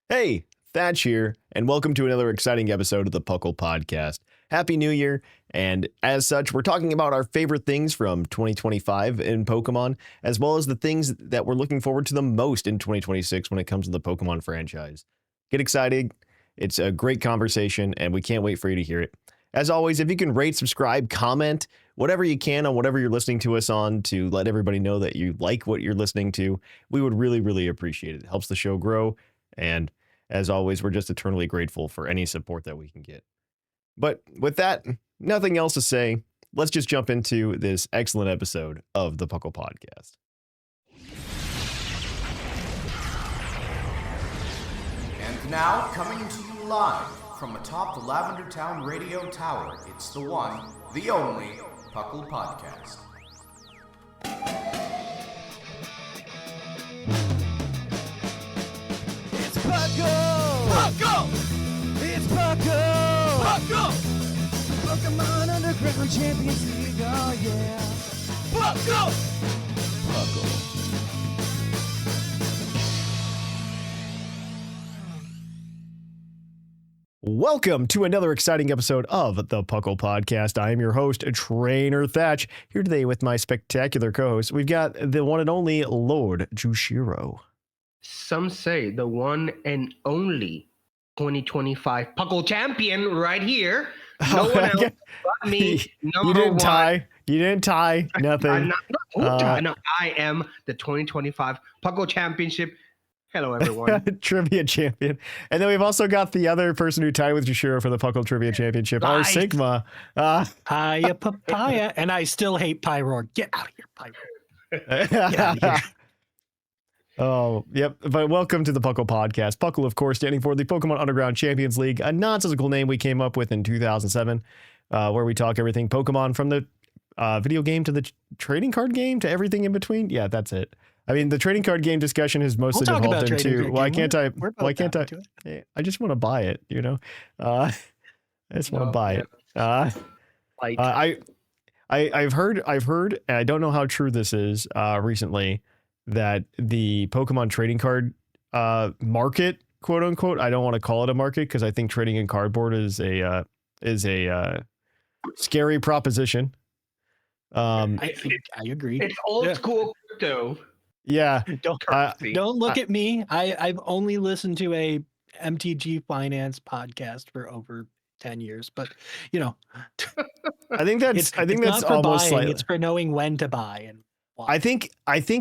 Hey, Thatch here, and welcome to another exciting episode of the PokeQuiz. Happy New Year, and as such, we're talking about our favorite things from 2025 in Pokemon, as well as the things that we're looking forward to the most in 2026 when it comes to the Pokemon franchise. Get excited, it's a great conversation, and we can't wait for you to hear it. As always, if you can rate, subscribe, comment, whatever you can on whatever you're listening to us on to let everybody know that you like what you're listening to, we would really appreciate it. It helps the show grow, and as always, we're just eternally grateful for any support that we can get. But with that, nothing else to say. Let's just jump into this excellent episode of the PokeQuiz. And now, coming to you live from atop the Lavender Town Radio Tower, it's the one, the only, PokeQuiz. It's Puckle! It's Puckle! Pokemon Underground Champions League, oh yeah! Puckle! Welcome to another exciting episode of the PokeQuiz. I am your host, Trainer Thatch, here today with my spectacular co-host. We've got the one and only Lord Jushiro. Some say the one and only 2025 PUCL champion right here. No one else but me. You didn't tie. Nothing. I am the 2025 PUCL championship. Hello, everyone. Trivia champion. And then we've also got the other person who tied with Jushiro for the Puckle Trivia Championship, our Sigma. Hiya, papaya. And I still hate Pyroar. Get out of here, Pyroar. Get out of here. Oh, yep. But welcome to the PokeQuiz. PuCL, of course, standing for the Pokemon Underground Champions League, a nonsensical name we came up with in 2007, where we talk everything Pokemon from the video game to the trading card game to everything in between. Yeah, that's it. I mean, the trading card game discussion has mostly devolved into why can't I? I just want to buy it, you know. I just want to buy it. I've heard, and I don't know how true this is. Recently, that the Pokemon trading card market, quote unquote, I don't want to call it a market because I think trading in cardboard is a scary proposition. I agree. It's old school crypto. Yeah. Don't look at me. I've only listened to a MTG finance podcast for over 10 years, but you know, I think that's not for almost buying, like it's for knowing when to buy and why. I think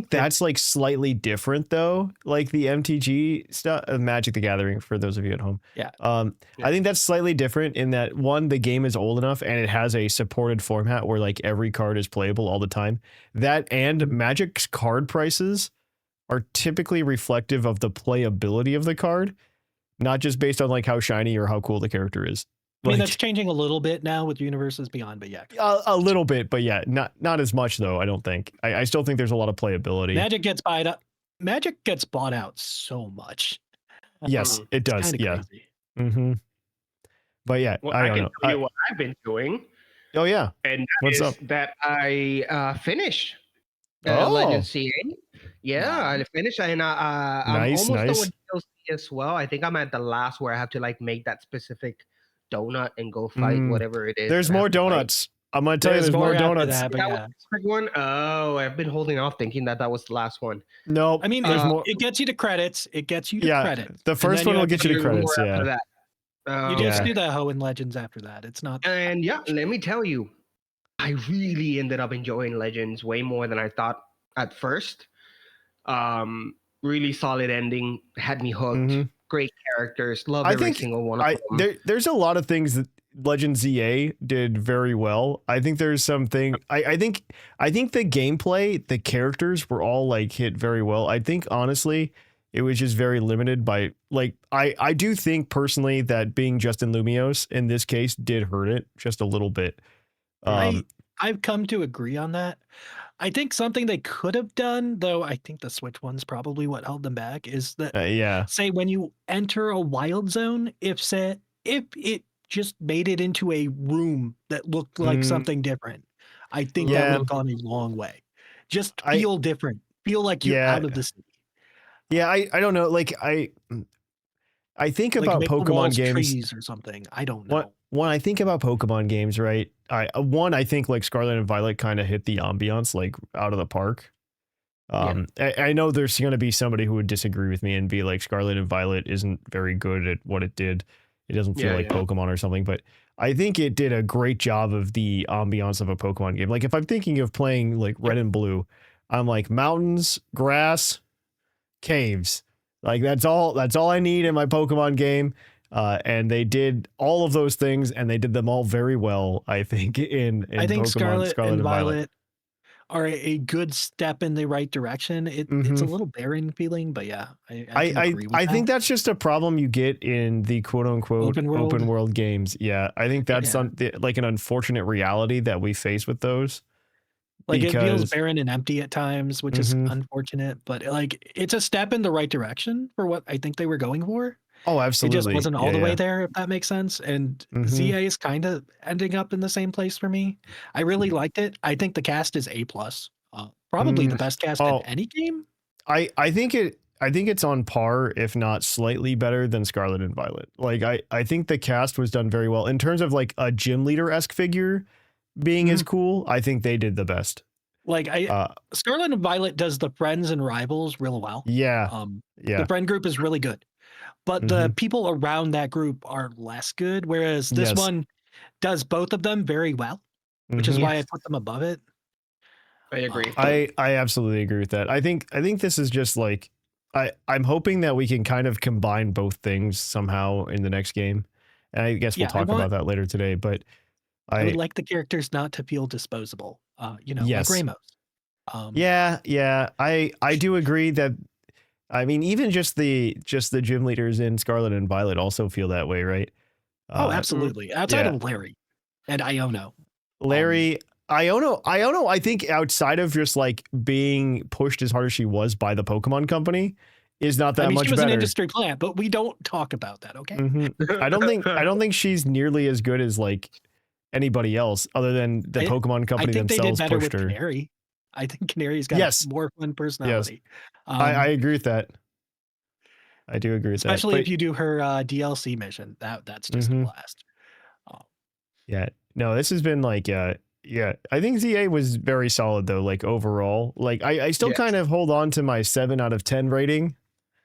that's like slightly different though, like the MTG stuff, Magic the Gathering for those of you at home. Yeah. I think that's slightly different in that one, the game is old enough and it has a supported format where like every card is playable all the time. That and Magic's card prices are typically reflective of the playability of the card, not just based on like how shiny or how cool the character is. I mean, that's changing a little bit now with Universes Beyond, but yeah. A little bit, but yeah, not as much though, I don't think. I still think there's a lot of playability. Magic gets bought out so much. Yes, it does. Yeah. Crazy. Mm-hmm. But yeah, Well, I can don't tell know. you what I've been doing. Oh yeah. And What's up? that I finished Oh. Legend CA. Yeah, I finished, and I'm almost done with DLC as well. I think I'm at the last where I have to like make that specific donut and go fight whatever it is. There's more donuts. I'm gonna tell you, there's more donuts. That, was the specific one. Oh, I've been holding off, thinking that was the last one. No, I mean, there's more. It gets you to credits. It gets you to credits. The first one will get you to credits. Yeah. You just do the Ho and Legends after that. It's not. And yeah, let me tell you, I really ended up enjoying Legends way more than I thought at first. Really solid ending, had me hooked. Great characters, love every single one of them. There's a lot of things that Legend ZA did very well. I think there's something. I think the gameplay, the characters were all like hit very well. I think honestly, it was just very limited by like I do think personally that being Justin Lumios in this case did hurt it just a little bit. I've come to agree on that. I think something they could have done, though I think the Switch one's probably what held them back, is that say when you enter a wild zone, if it just made it into a room that looked like something different, I think that would have gone a long way. Just feel different. Feel like you're out of the city. Yeah, I don't know. Like I think Like about make the Pokemon walls games trees or something. I don't know. When I think about Pokemon games, right? I think like Scarlet and Violet kind of hit the ambiance like out of the park. I know there's going to be somebody who would disagree with me and be like Scarlet and Violet isn't very good at what it did. It doesn't feel like Pokemon or something, but I think it did a great job of the ambiance of a Pokemon game. Like if I'm thinking of playing like Red and Blue, I'm like mountains, grass, caves. Like that's all I need in my Pokemon game. And they did all of those things and they did them all very well, I think, in I think Pokemon Scarlet and Violet are a good step in the right direction. It's a little barren feeling, but yeah, I can agree with I that. think that's just a problem you get in the quote unquote open world games. Yeah, I think that's like an unfortunate reality that we face with those. Like it feels barren and empty at times, which is unfortunate, but like it's a step in the right direction for what I think they were going for. Oh, absolutely. It just wasn't all the way there, if that makes sense. And ZA is kind of ending up in the same place for me. I really liked it. I think the cast is A+. Probably the best cast in any game. I think it's on par, if not slightly better than Scarlet and Violet. Like I think the cast was done very well in terms of like a gym leader-esque figure being as cool. I think they did the best. Like Scarlet and Violet does the friends and rivals real well. Yeah. The friend group is really good. But the people around that group are less good, whereas this one does both of them very well, which is why I put them above it. I agree. I absolutely agree with that. I think this is just like I'm hoping that we can kind of combine both things somehow in the next game. And I guess we'll talk about that later today. But I would like the characters not to feel disposable. Like Ramos. Yeah. I do agree that. I mean, even just the gym leaders in Scarlet and Violet also feel that way, right? Absolutely. Outside of Larry and Iono. Iono, I think outside of just like being pushed as hard as she was by the Pokemon Company is not that much better. She was an industry plant, but we don't talk about that, okay? I don't think she's nearly as good as like anybody else other than the Pokemon Company themselves pushed her. Canary. I think Canary's got more fun personality. Yes. I agree with that. I do agree with that. Especially if you do her DLC mission. That's just a blast. Yeah. No, this has been like, I think ZA was very solid though, like overall. Like I still kind of hold on to my 7 out of 10 rating.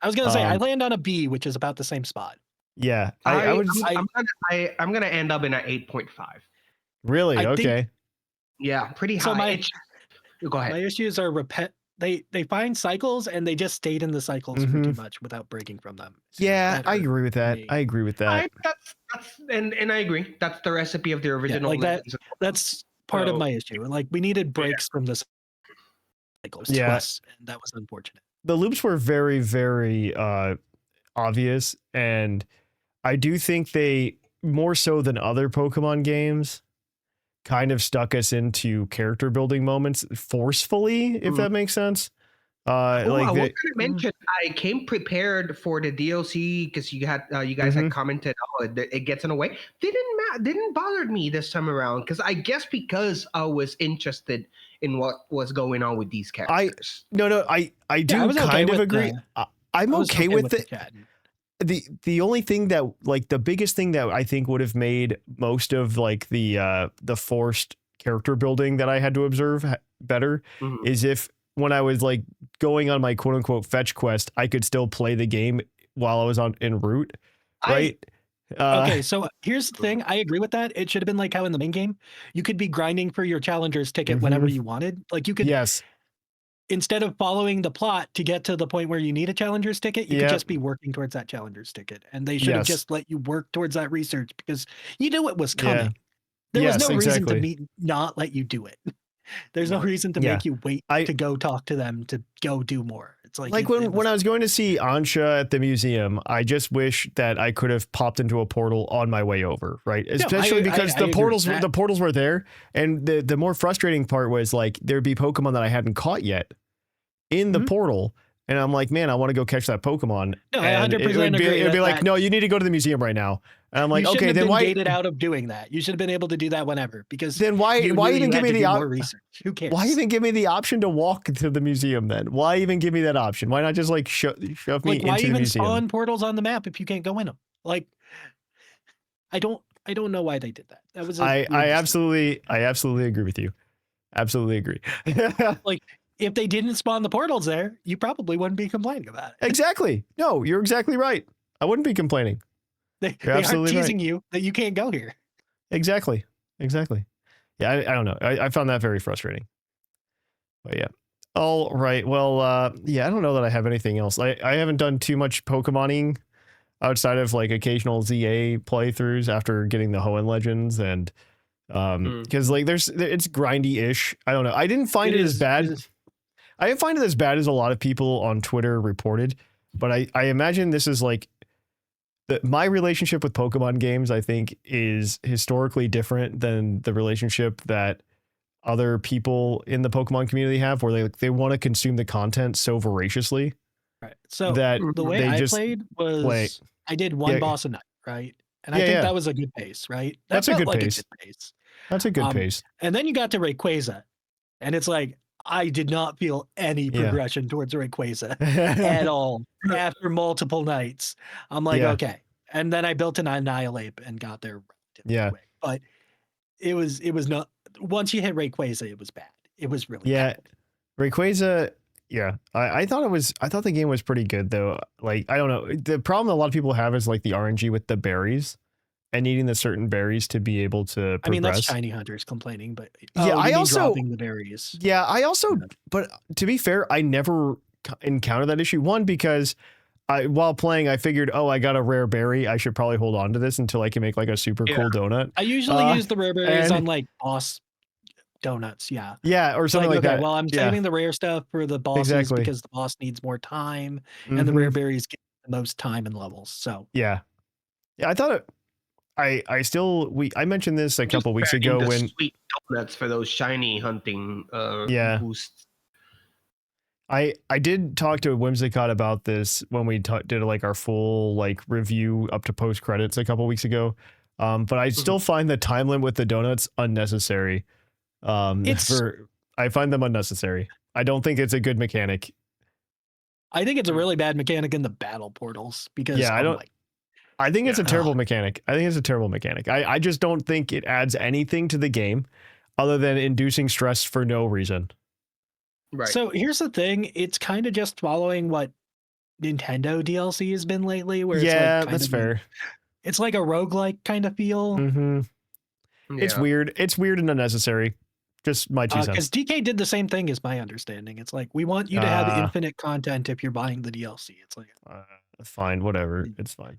I was going to say, I land on a B, which is about the same spot. Yeah. I'm going to end up in an 8.5. Really? Okay. Pretty high. Go ahead. My issues are they find cycles and they just stayed in the cycles for too much without breaking from them. So I agree with that. I agree with that. And I agree. That's the recipe of the original. That's part of my issue. Like we needed breaks from the cycles to us, and that was unfortunate. The loops were very, very obvious, and I do think they more so than other Pokemon games kind of stuck us into character building moments forcefully, if that makes sense. I wanted to mention I came prepared for the DLC because you guys had commented, it gets in a way. Didn't bother me this time around because I was interested in what was going on with these characters. I do kind of agree. I'm okay with it. The only thing that like the biggest thing that I think would have made most of like the forced character building that I had to observe better is if when I was like going on my quote unquote fetch quest, I could still play the game while I was en route. Right. Okay. So here's the thing. I agree with that. It should have been like how in the main game, you could be grinding for your challenger's ticket whenever you wanted. Like you could, instead of following the plot to get to the point where you need a challenger's ticket, you could just be working towards that challenger's ticket. And they should have just let you work towards that research because you knew it was coming. There was no reason to not let you do it. There's no reason to make you wait to go talk to them to go do more. It's like when I was going to see Ansha at the museum, I just wish that I could have popped into a portal on my way over, right? Especially because the portals were there, and the more frustrating part was like there'd be Pokemon that I hadn't caught yet in the portal, and I'm like, man, I want to go catch that Pokemon. No, I and 100% it'd be like, that. no, you need to go to the museum right now. And I'm like, you okay, then why? Gated out of doing that. You should have been able to do that whenever. Because then why even give me the more research? Who cares? Why even give me the option to walk to the museum then? Why even give me that option? Why not just like shove me into the museum? Why even spawn portals on the map if you can't go in them? Like, I don't know why they did that. That was I absolutely agree with you. Absolutely agree. Like, if they didn't spawn the portals there, you probably wouldn't be complaining about it. Exactly. No, you're exactly right. I wouldn't be complaining. They aren't teasing you that you can't go here. Exactly. Yeah, I don't know. I found that very frustrating. But yeah. All right. Well, yeah, I don't know that I have anything else. I haven't done too much Pokemoning outside of like occasional ZA playthroughs after getting the Hoenn Legends, and because like it's grindy-ish. I don't know. I didn't find it as bad. I didn't find it as bad as a lot of people on Twitter reported, but I imagine this is like my relationship with Pokemon games, I think, is historically different than the relationship that other people in the Pokemon community have, where they want to consume the content so voraciously. Right. So that the way I played was I did one boss a night, right? And I think that was a good pace, right? That's a good pace. That's a good pace. And then you got to Rayquaza, and it's like, I did not feel any progression towards Rayquaza at all after multiple nights. I'm like, okay. And then I built an Annihilate and got there relatively quick. But it was not, once you hit Rayquaza, it was bad. It was really bad. Rayquaza, I thought the game was pretty good though. Like, I don't know. The problem a lot of people have is like the RNG with the berries and needing the certain berries to be able to progress. I mean, that's shiny hunters complaining, but I also dropping the berries. Yeah, but to be fair, I never encountered that issue. One, because while playing, I figured, I got a rare berry. I should probably hold on to this until I can make like a super cool donut. I usually use the rare berries on like boss donuts. Yeah. Yeah, or something like that. Well, I'm saving the rare stuff for the bosses because the boss needs more time, and the rare berries get the most time and levels. So yeah, I thought it. I mentioned this a couple weeks ago when sweet donuts for those shiny hunting boosts. I did talk to Whimsicott about this when we did like our full like review up to post credits a couple weeks ago. But I still find the time limit with the donuts unnecessary. I find them unnecessary. I don't think it's a good mechanic. I think it's a really bad mechanic in the battle portals because I think it's a terrible mechanic. I just don't think it adds anything to the game other than inducing stress for no reason. Right. So here's the thing. It's kind of just following what Nintendo DLC has been lately, where that's fair. It's like a roguelike kind of feel. Mm-hmm. Yeah. It's weird. It's weird and unnecessary. Just my 2 cents. Because DK did the same thing, is my understanding. It's like, we want you to have infinite content if you're buying the DLC. It's like, fine, whatever. It's fine.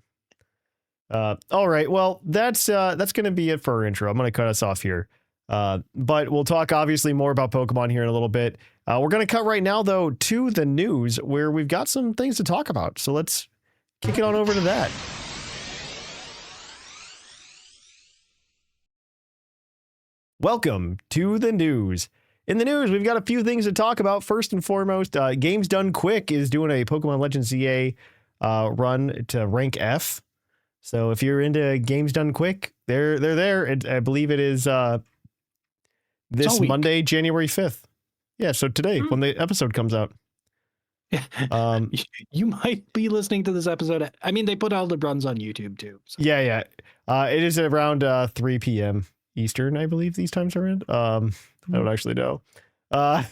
All right. Well, that's going to be it for our intro. I'm going to cut us off here. But we'll talk obviously more about Pokemon here in a little bit. We're going to cut right now, though, to the news where we've got some things to talk about. So let's kick it on over to that. Welcome to the news. In the news, we've got a few things to talk about. First and foremost, Games Done Quick is doing a Pokemon Legends ZA run to rank F. So if you're into Games Done Quick, they're there. I believe it is this Monday, January 5th. Yeah, so today when the episode comes out. You might be listening to this episode. I mean, they put all the runs on YouTube too. So. Yeah. It is around 3 p.m. Eastern, I believe these times are in. I don't actually know. But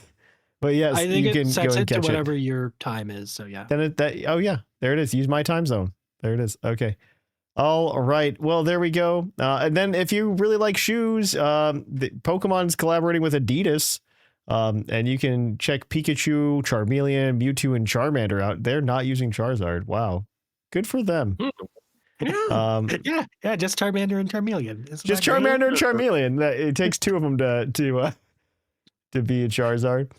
yes, I think you can sets go and it catch to whatever your time is. So yeah. Then there it is. Use my time zone. There it is. Okay. All right. Well, there we go. And then if you really like shoes, Pokemon's collaborating with Adidas. And you can check Pikachu, Charmeleon, Mewtwo, and Charmander out. They're not using Charizard. Wow. Good for them. Yeah, just Charmander and Charmeleon. Just Charmander and Charmeleon. It takes two of them to be a Charizard.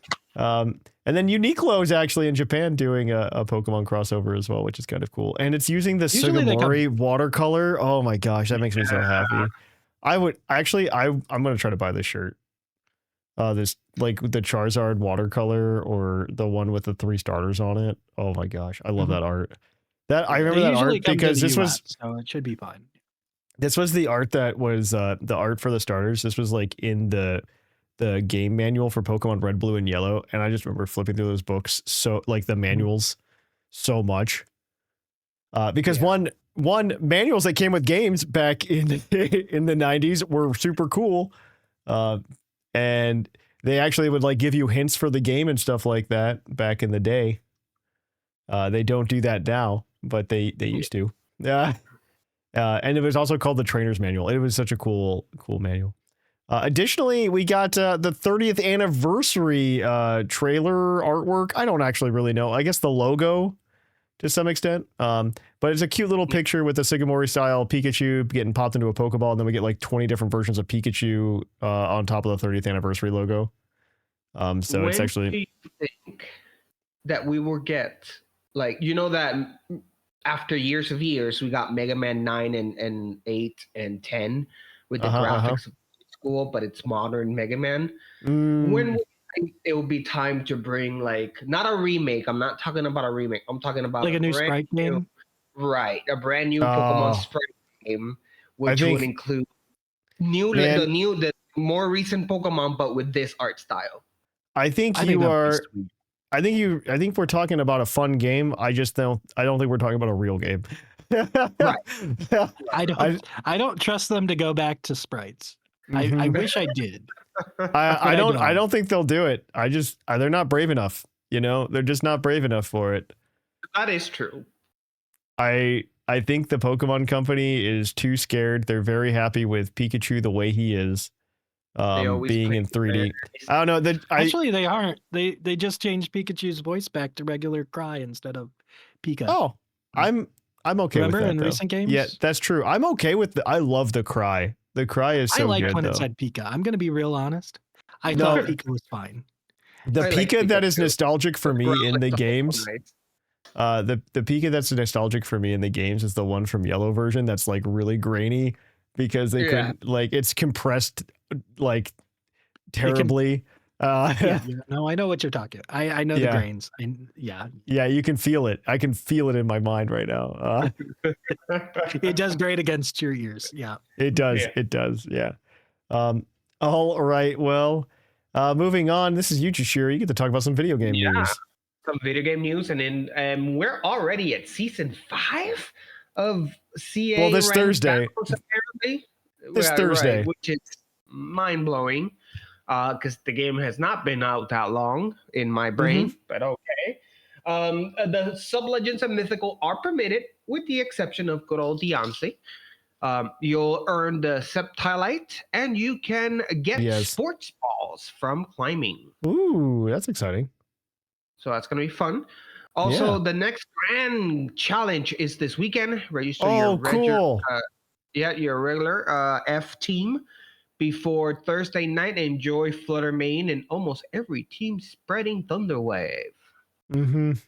And then Uniqlo is actually in Japan doing a Pokemon crossover as well, which is kind of cool. And it's using the Sugimori watercolor. Oh my gosh, that makes me so happy. I'm going to try to buy this shirt. This like the Charizard watercolor or the one with the 3 starters on it. Oh my gosh, I love that art. I remember that art because this was so it should be fine. This was the art that was the art for the starters. This was like in the game manual for Pokemon Red, Blue, and Yellow, and I just remember flipping through those books so like the manuals so much one manuals that came with games back in the 90s were super cool, and they actually would like give you hints for the game and stuff like that back in the day. They don't do that now, but they used to. Yeah. And it was also called the Trainer's Manual. It was such a cool manual. Additionally, we got the 30th anniversary trailer artwork. I don't actually really know. I guess the logo to some extent. But it's a cute little picture with the Sugimori style Pikachu getting popped into a Pokeball. And then we get like 20 different versions of Pikachu on top of the 30th anniversary logo. So it's actually... do you think that we will get, like, you know that after years of years, we got Mega Man 9 and 8 and 10 with the graphics of school, but it's modern Mega Man. When will you think it will be time to bring, like, not a remake? I'm not talking about a remake. I'm talking about like a new sprite game. Right, a brand new Pokemon sprite game, which would include the more recent Pokemon, but with this art style. I think we're talking about a fun game. I don't think we're talking about a real game. Right. I don't trust them to go back to sprites. I wish I did. I don't think they'll do it. They're not brave enough. You know, they're just not brave enough for it. That is true. I think the Pokemon Company is too scared. They're very happy with Pikachu the way he is. Being in 3D. I don't know. Actually, they aren't. They just changed Pikachu's voice back to regular cry instead of Pika. Oh, I'm okay Remember with that. In recent games? Yeah, that's true. I'm okay with I love the cry. The cry is so good. I liked when it said Pika. I'm going to be real honest. I thought Pika was fine. The Pika that is nostalgic for me in the games. The Pika that's nostalgic for me in the games is the one from Yellow version that's like really grainy because they couldn't like it's compressed like terribly. No, I know what you're talking. I know the grains. Yeah, you can feel it. I can feel it in my mind right now. It does grate against your ears. Yeah, it does. It does. Yeah. All right. Well, moving on. This is you, Jushiro. You get to talk about some video game news. Some video game news, and then we're already at season 5 of CA. Well, this Thursday. Apparently. This Thursday, right, which is mind-blowing because the game has not been out that long in my brain, but okay. The sub-legends and mythical are permitted with the exception of good old Deontay. You'll earn the Septilite and you can get sports balls from climbing. Ooh, that's exciting. So that's going to be fun. Also, the next grand challenge is this weekend. Register your regular F team before Thursday night. Enjoy Flutter Mane and almost every team spreading Thunderwave. And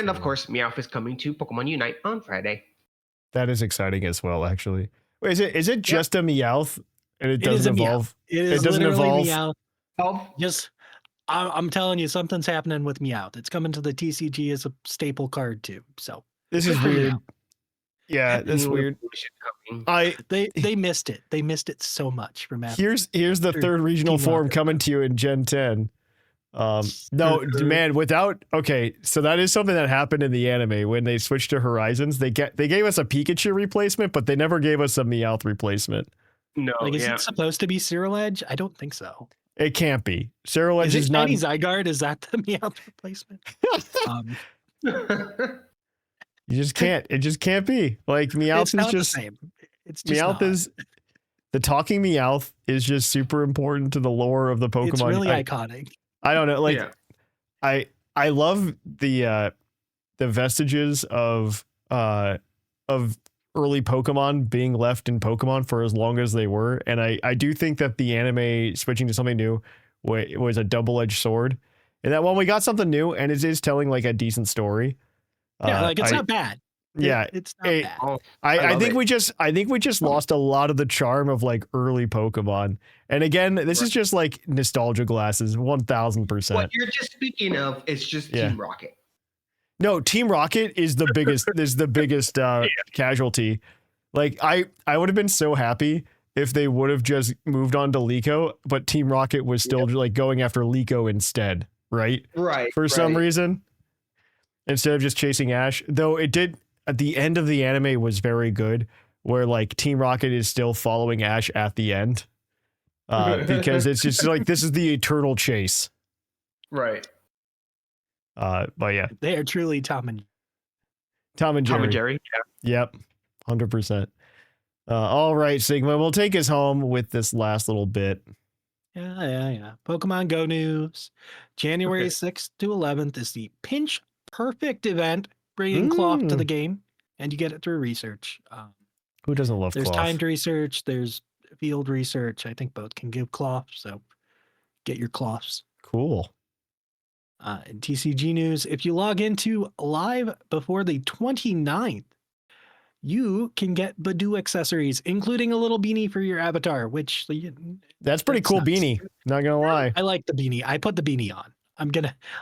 of course, Meowth is coming to Pokemon Unite on Friday. That is exciting as well, actually. Wait, is it just a Meowth and it doesn't evolve? It doesn't evolve. Meowth. I'm telling you, something's happening with Meowth. It's coming to the TCG as a staple card too. So this is weird. Yeah, that's weird. They missed it. They missed it so much from Here's the third regional form coming to you in Gen 10. No, man, so that is something that happened in the anime when they switched to Horizons. They gave us a Pikachu replacement, but they never gave us a Meowth replacement. No, is it supposed to be Cyril Edge? I don't think so. It can't be. Cyril Edge is not. Shiny Zygarde? Is that the Meowth replacement? You just can't. It just can't be. Like Meowth is just. The same. It's just Meowth is. The talking Meowth is just super important to the lore of the Pokemon. It's really iconic. I don't know. Like, I love the vestiges of early Pokemon being left in Pokemon for as long as they were, and I do think that the anime switching to something new was a double-edged sword. And that when we got something new and it is telling like a decent story. Yeah, it's not bad. Yeah, it's not bad. I think we just lost a lot of the charm of like early Pokemon. And again, this is just like nostalgia glasses, 1000%. What you're just speaking of is just Team Rocket. No, Team Rocket is the biggest casualty. Like I would have been so happy if they would have just moved on to Liko, but Team Rocket was still like going after Liko instead, right? Right. For some reason, instead of just chasing Ash, though it did at the end of the anime was very good, where like Team Rocket is still following Ash at the end, because it's just like this is the eternal chase. Right. But yeah, they are truly Tom and Jerry. Tom and Jerry. Yeah. Yep, 100%. All right, Sigma, we'll take us home with this last little bit. Yeah. Pokemon Go news. January 6th to 11th is the Pinch Perfect event, bringing Cloth to the game, and you get it through research. Who doesn't love There's Cloth? timed research, there's field research. I think both can give Cloth, so get your Cloths. Cool. In TCG news, if you log into live before the 29th, you can get Badoo accessories, including a little beanie for your avatar, which that's pretty cool. Beanie, not gonna lie. I like the beanie. I put the beanie on.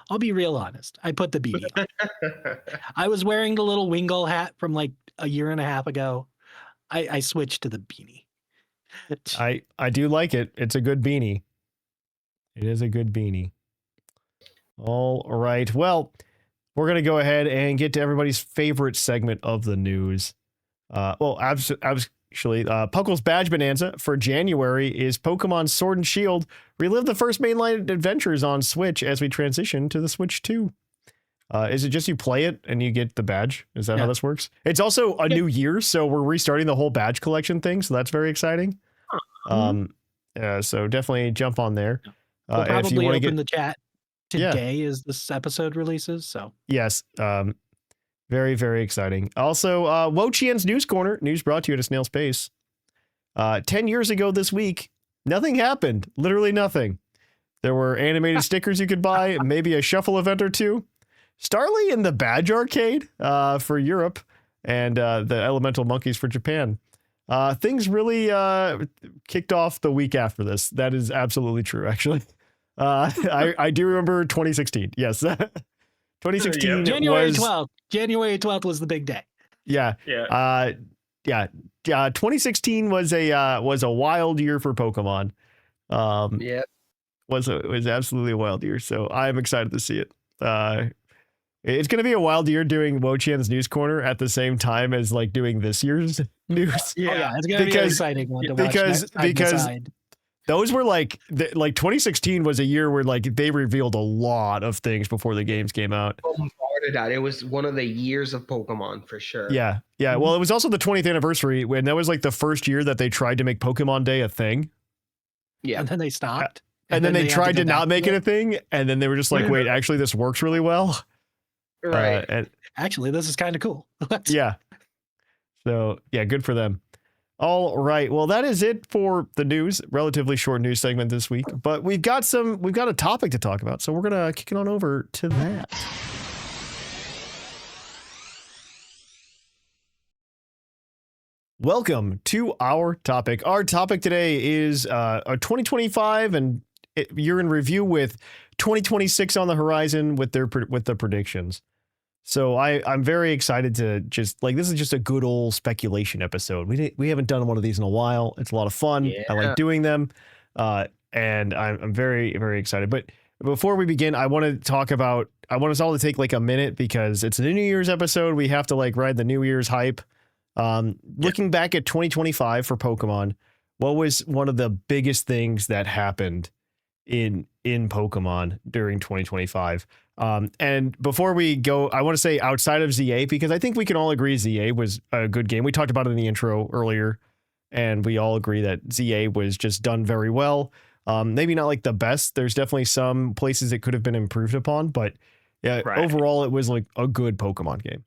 I'll be real honest. I put the beanie on. I was wearing the little Wingull hat from like a year and a half ago. I switched to the beanie. I do like it. It's a good beanie. It is a good beanie. All right. Well, we're going to go ahead and get to everybody's favorite segment of the news. Actually, Puckle's Badge Bonanza for January is Pokemon Sword and Shield. Relive the first mainline adventures on Switch as we transition to the Switch 2. Is it just you play it and you get the badge? Is that how this works? It's also a new year, so we're restarting the whole badge collection thing, so that's very exciting. So definitely jump on there. We'll probably if you open the chat today as this episode releases. So yes, very, very exciting. Also, Wo-Chien's News Corner, news brought to you at a snail's pace. 10 years ago this week, nothing happened. Literally nothing. There were animated stickers you could buy, maybe a shuffle event or two. Starly in the Badge Arcade for Europe, and the Elemental Monkeys for Japan. Things really kicked off the week after this. That is absolutely true, actually. I do remember 2016. Yes. 2016 January 12th. January 12th was the big day. Yeah. 2016 was a wild year for Pokemon. Was absolutely a wild year. So I'm excited to see it. It's going to be a wild year doing Wo-Chien's News Corner at the same time as like doing this year's news. It's going to be an exciting one to watch. Because those were like 2016 was a year where like they revealed a lot of things before the games came out. It was one of the years of Pokemon for sure. Yeah. Well, it was also the 20th anniversary when that was like the first year that they tried to make Pokemon Day a thing. Yeah. And then they stopped. And then they tried to not make it a thing. And then they were just like, wait, actually this works really well. Right. And actually, this is kind of cool. Yeah. So yeah, good for them. All right. Well, that is it for the news. Relatively short news segment this week, but we've got a topic to talk about. So we're going to kick it on over to that. Welcome to our topic. Our topic today is a 2025 and year in review with 2026 on the horizon with the predictions. So I'm very excited to just like, this is just a good old speculation episode. We haven't done one of these in a while. It's a lot of fun. Yeah. I like doing them. And I'm very, very excited. But before we begin, I want us all to take like a minute because it's a New Year's episode. We have to like ride the New Year's hype. Looking back at 2025 for Pokemon, what was one of the biggest things that happened in Pokemon during 2025? And before we go, I want to say outside of ZA, because I think we can all agree ZA was a good game. We talked about it in the intro earlier, and we all agree that ZA was just done very well. Maybe not like the best. There's definitely some places it could have been improved upon, but yeah, overall it was like a good Pokemon game.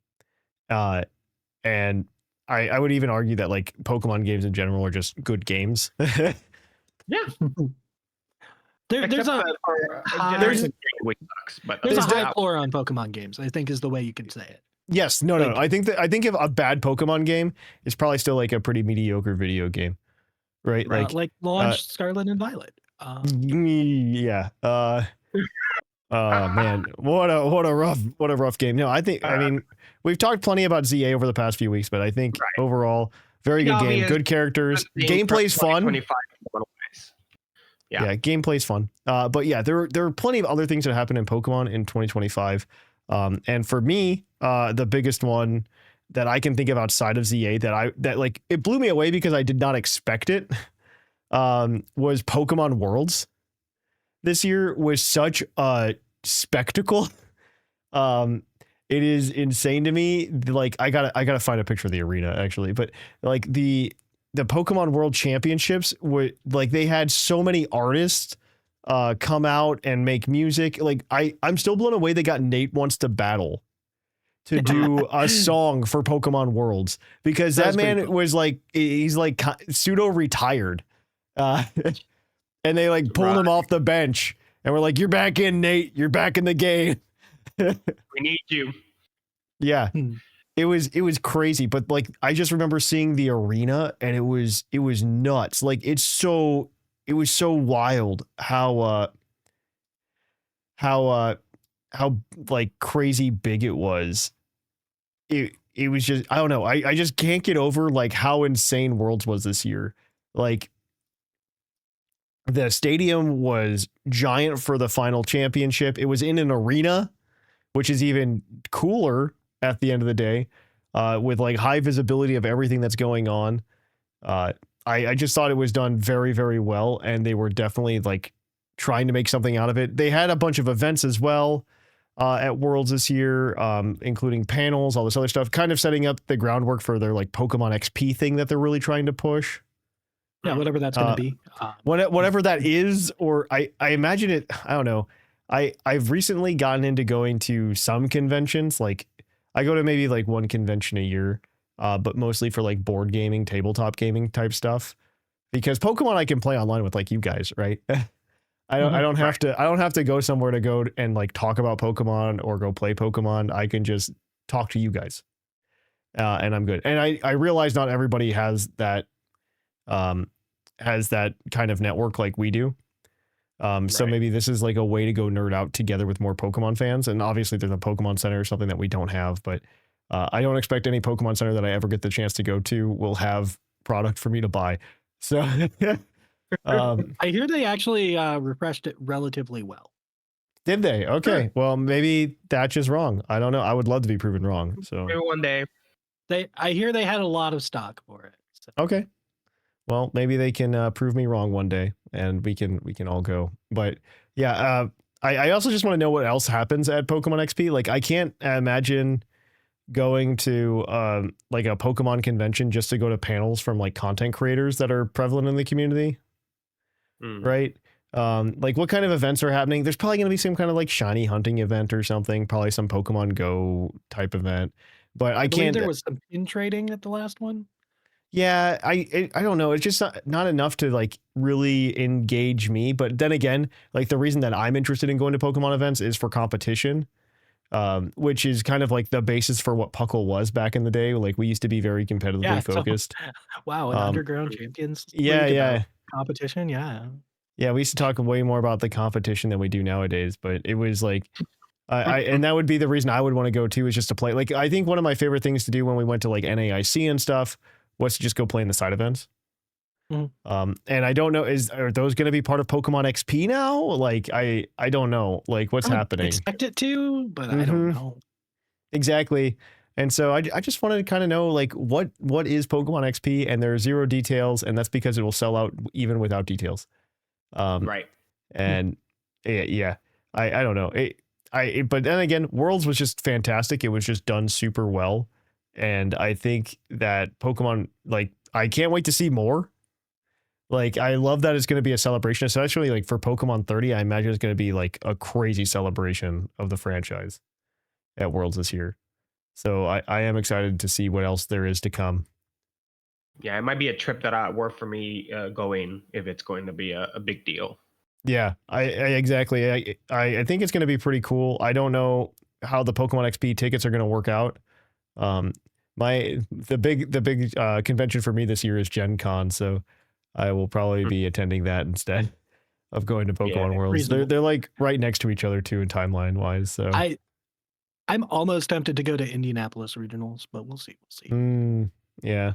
And I would even argue that like Pokemon games in general are just good games. Yeah. There's a high floor on Pokemon games, I think is the way you can say it. Yes, no. I think if a bad Pokemon game is probably still like a pretty mediocre video game, right? Like launch Scarlet and Violet. Yeah. Man, what a rough game. No, I mean, we've talked plenty about ZA over the past few weeks, but I think overall, very good game, good characters, gameplay's fun. Yeah, gameplay's fun. But yeah, there are plenty of other things that happen in Pokemon in 2025. And for me, the biggest one that I can think of outside of ZA that like it blew me away because I did not expect it. Was Pokemon Worlds. This year was such a spectacle. It is insane to me. Like I gotta find a picture of the arena actually, but like the Pokemon World Championships were like they had so many artists come out and make music. Like I'm still blown away they got Nate Wants to Battle to do a song for Pokemon Worlds because that man was like he's like pseudo retired. And they like pulled him off the bench and we're like, you're back in, Nate. You're back in the game. We need you. Yeah. It was crazy. But like, I just remember seeing the arena and it was nuts. Like it was so wild how like crazy big it was. It was just, I don't know. I just can't get over like how insane Worlds was this year. Like, the stadium was giant for the final championship. It was in an arena, which is even cooler at the end of the day, with like high visibility of everything that's going on. I just thought it was done very, very well. And they were definitely like trying to make something out of it. They had a bunch of events as well at Worlds this year, including panels, all this other stuff, kind of setting up the groundwork for their like Pokemon XP thing that they're really trying to push. Yeah, whatever that's going to be. Whatever that is, or I imagine it, I don't know. I've recently gotten into going to some conventions. Like I go to maybe like one convention a year, but mostly for like board gaming, tabletop gaming type stuff. Because Pokemon I can play online with like you guys, right? I don't have to go somewhere to go and like talk about Pokemon or go play Pokemon. I can just talk to you guys. And I'm good. And I realize not everybody has that kind of network like we do. So maybe this is like a way to go nerd out together with more Pokemon fans. And obviously there's a Pokemon Center or something that we don't have, but I don't expect any Pokemon Center that I ever get the chance to go to will have product for me to buy. So I hear they actually refreshed it relatively well. Did they? Okay. Well, maybe Thatch is wrong. I don't know. I would love to be proven wrong. So maybe one day. I hear they had a lot of stock for it. So. Okay. Well, maybe they can prove me wrong one day, and we can all go. But yeah, I also just want to know what else happens at Pokemon XP. Like, I can't imagine going to like a Pokemon convention just to go to panels from like content creators that are prevalent in the community, right? Like, what kind of events are happening? There's probably going to be some kind of like shiny hunting event or something. Probably some Pokemon Go type event. But I can't. There was some pin trading at the last one. Yeah, I don't know. It's just not enough to like really engage me. But then again, like the reason that I'm interested in going to Pokemon events is for competition, which is kind of like the basis for what PUCL was back in the day. Like we used to be very competitively focused. Wow, an underground champions. Yeah. Competition, yeah. Yeah, we used to talk way more about the competition than we do nowadays. But it was like, and that would be the reason I would want to go too, is just to play. Like I think one of my favorite things to do when we went to like NAIC and stuff was to just go play in the side events. And I don't know, are those going to be part of Pokemon XP now? Like, I don't know, like what's happening. Expect it to, but I don't know. Exactly. And so I just wanted to kind of know like what is Pokemon XP, and there are zero details, and that's because it will sell out even without details. Right. And yeah, I don't know. But then again, Worlds was just fantastic. It was just done super well. And I think that Pokemon, like, I can't wait to see more. Like, I love that it's going to be a celebration, especially like for Pokemon 30. I imagine it's going to be like a crazy celebration of the franchise at Worlds this year. So I am excited to see what else there is to come. Yeah, it might be a trip that worth for me going if it's going to be a big deal. Yeah, I exactly. I think it's going to be pretty cool. I don't know how the Pokemon XP tickets are going to work out. The big convention for me this year is Gen Con, so I will probably be attending that instead of going to Pokemon Worlds. Reasonable. They're like right next to each other too in timeline wise. So I'm almost tempted to go to Indianapolis regionals, but we'll see. Yeah,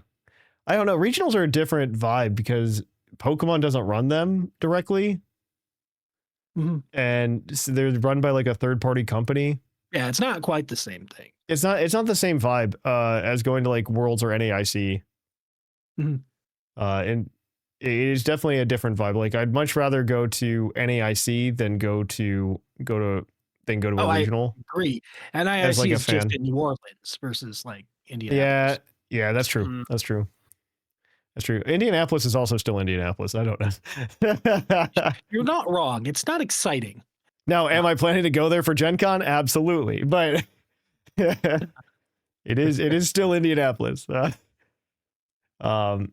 I don't know. Regionals are a different vibe because Pokemon doesn't run them directly, and they're run by like a third-party company. Yeah, it's not quite the same thing. It's not the same vibe as going to like Worlds or NAIC. And it is definitely a different vibe. Like I'd much rather go to NAIC than go to a regional. I agree. NAIC like is just in New Orleans versus like Indianapolis. Yeah, that's true. That's true. Indianapolis is also still Indianapolis. I don't know. You're not wrong. It's not exciting. Now, am I planning to go there for Gen Con? Absolutely. But it is still Indianapolis. All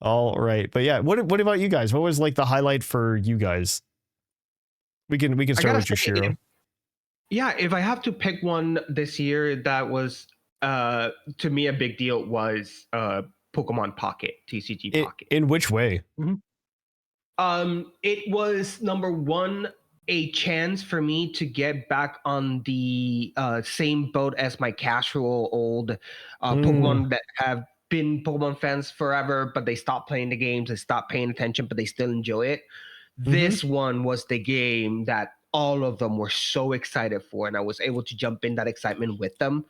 right. But yeah, what about you guys? What was like the highlight for you guys? We can start with Jushiro. If I have to pick one this year that was to me a big deal was Pokemon Pocket, TCG Pocket. In which way? It was number one, a chance for me to get back on the same boat as my casual old Pokemon that have been Pokemon fans forever, but they stopped playing the games, they stopped paying attention, but they still enjoy it. This one was the game that all of them were so excited for, and I was able to jump in that excitement with them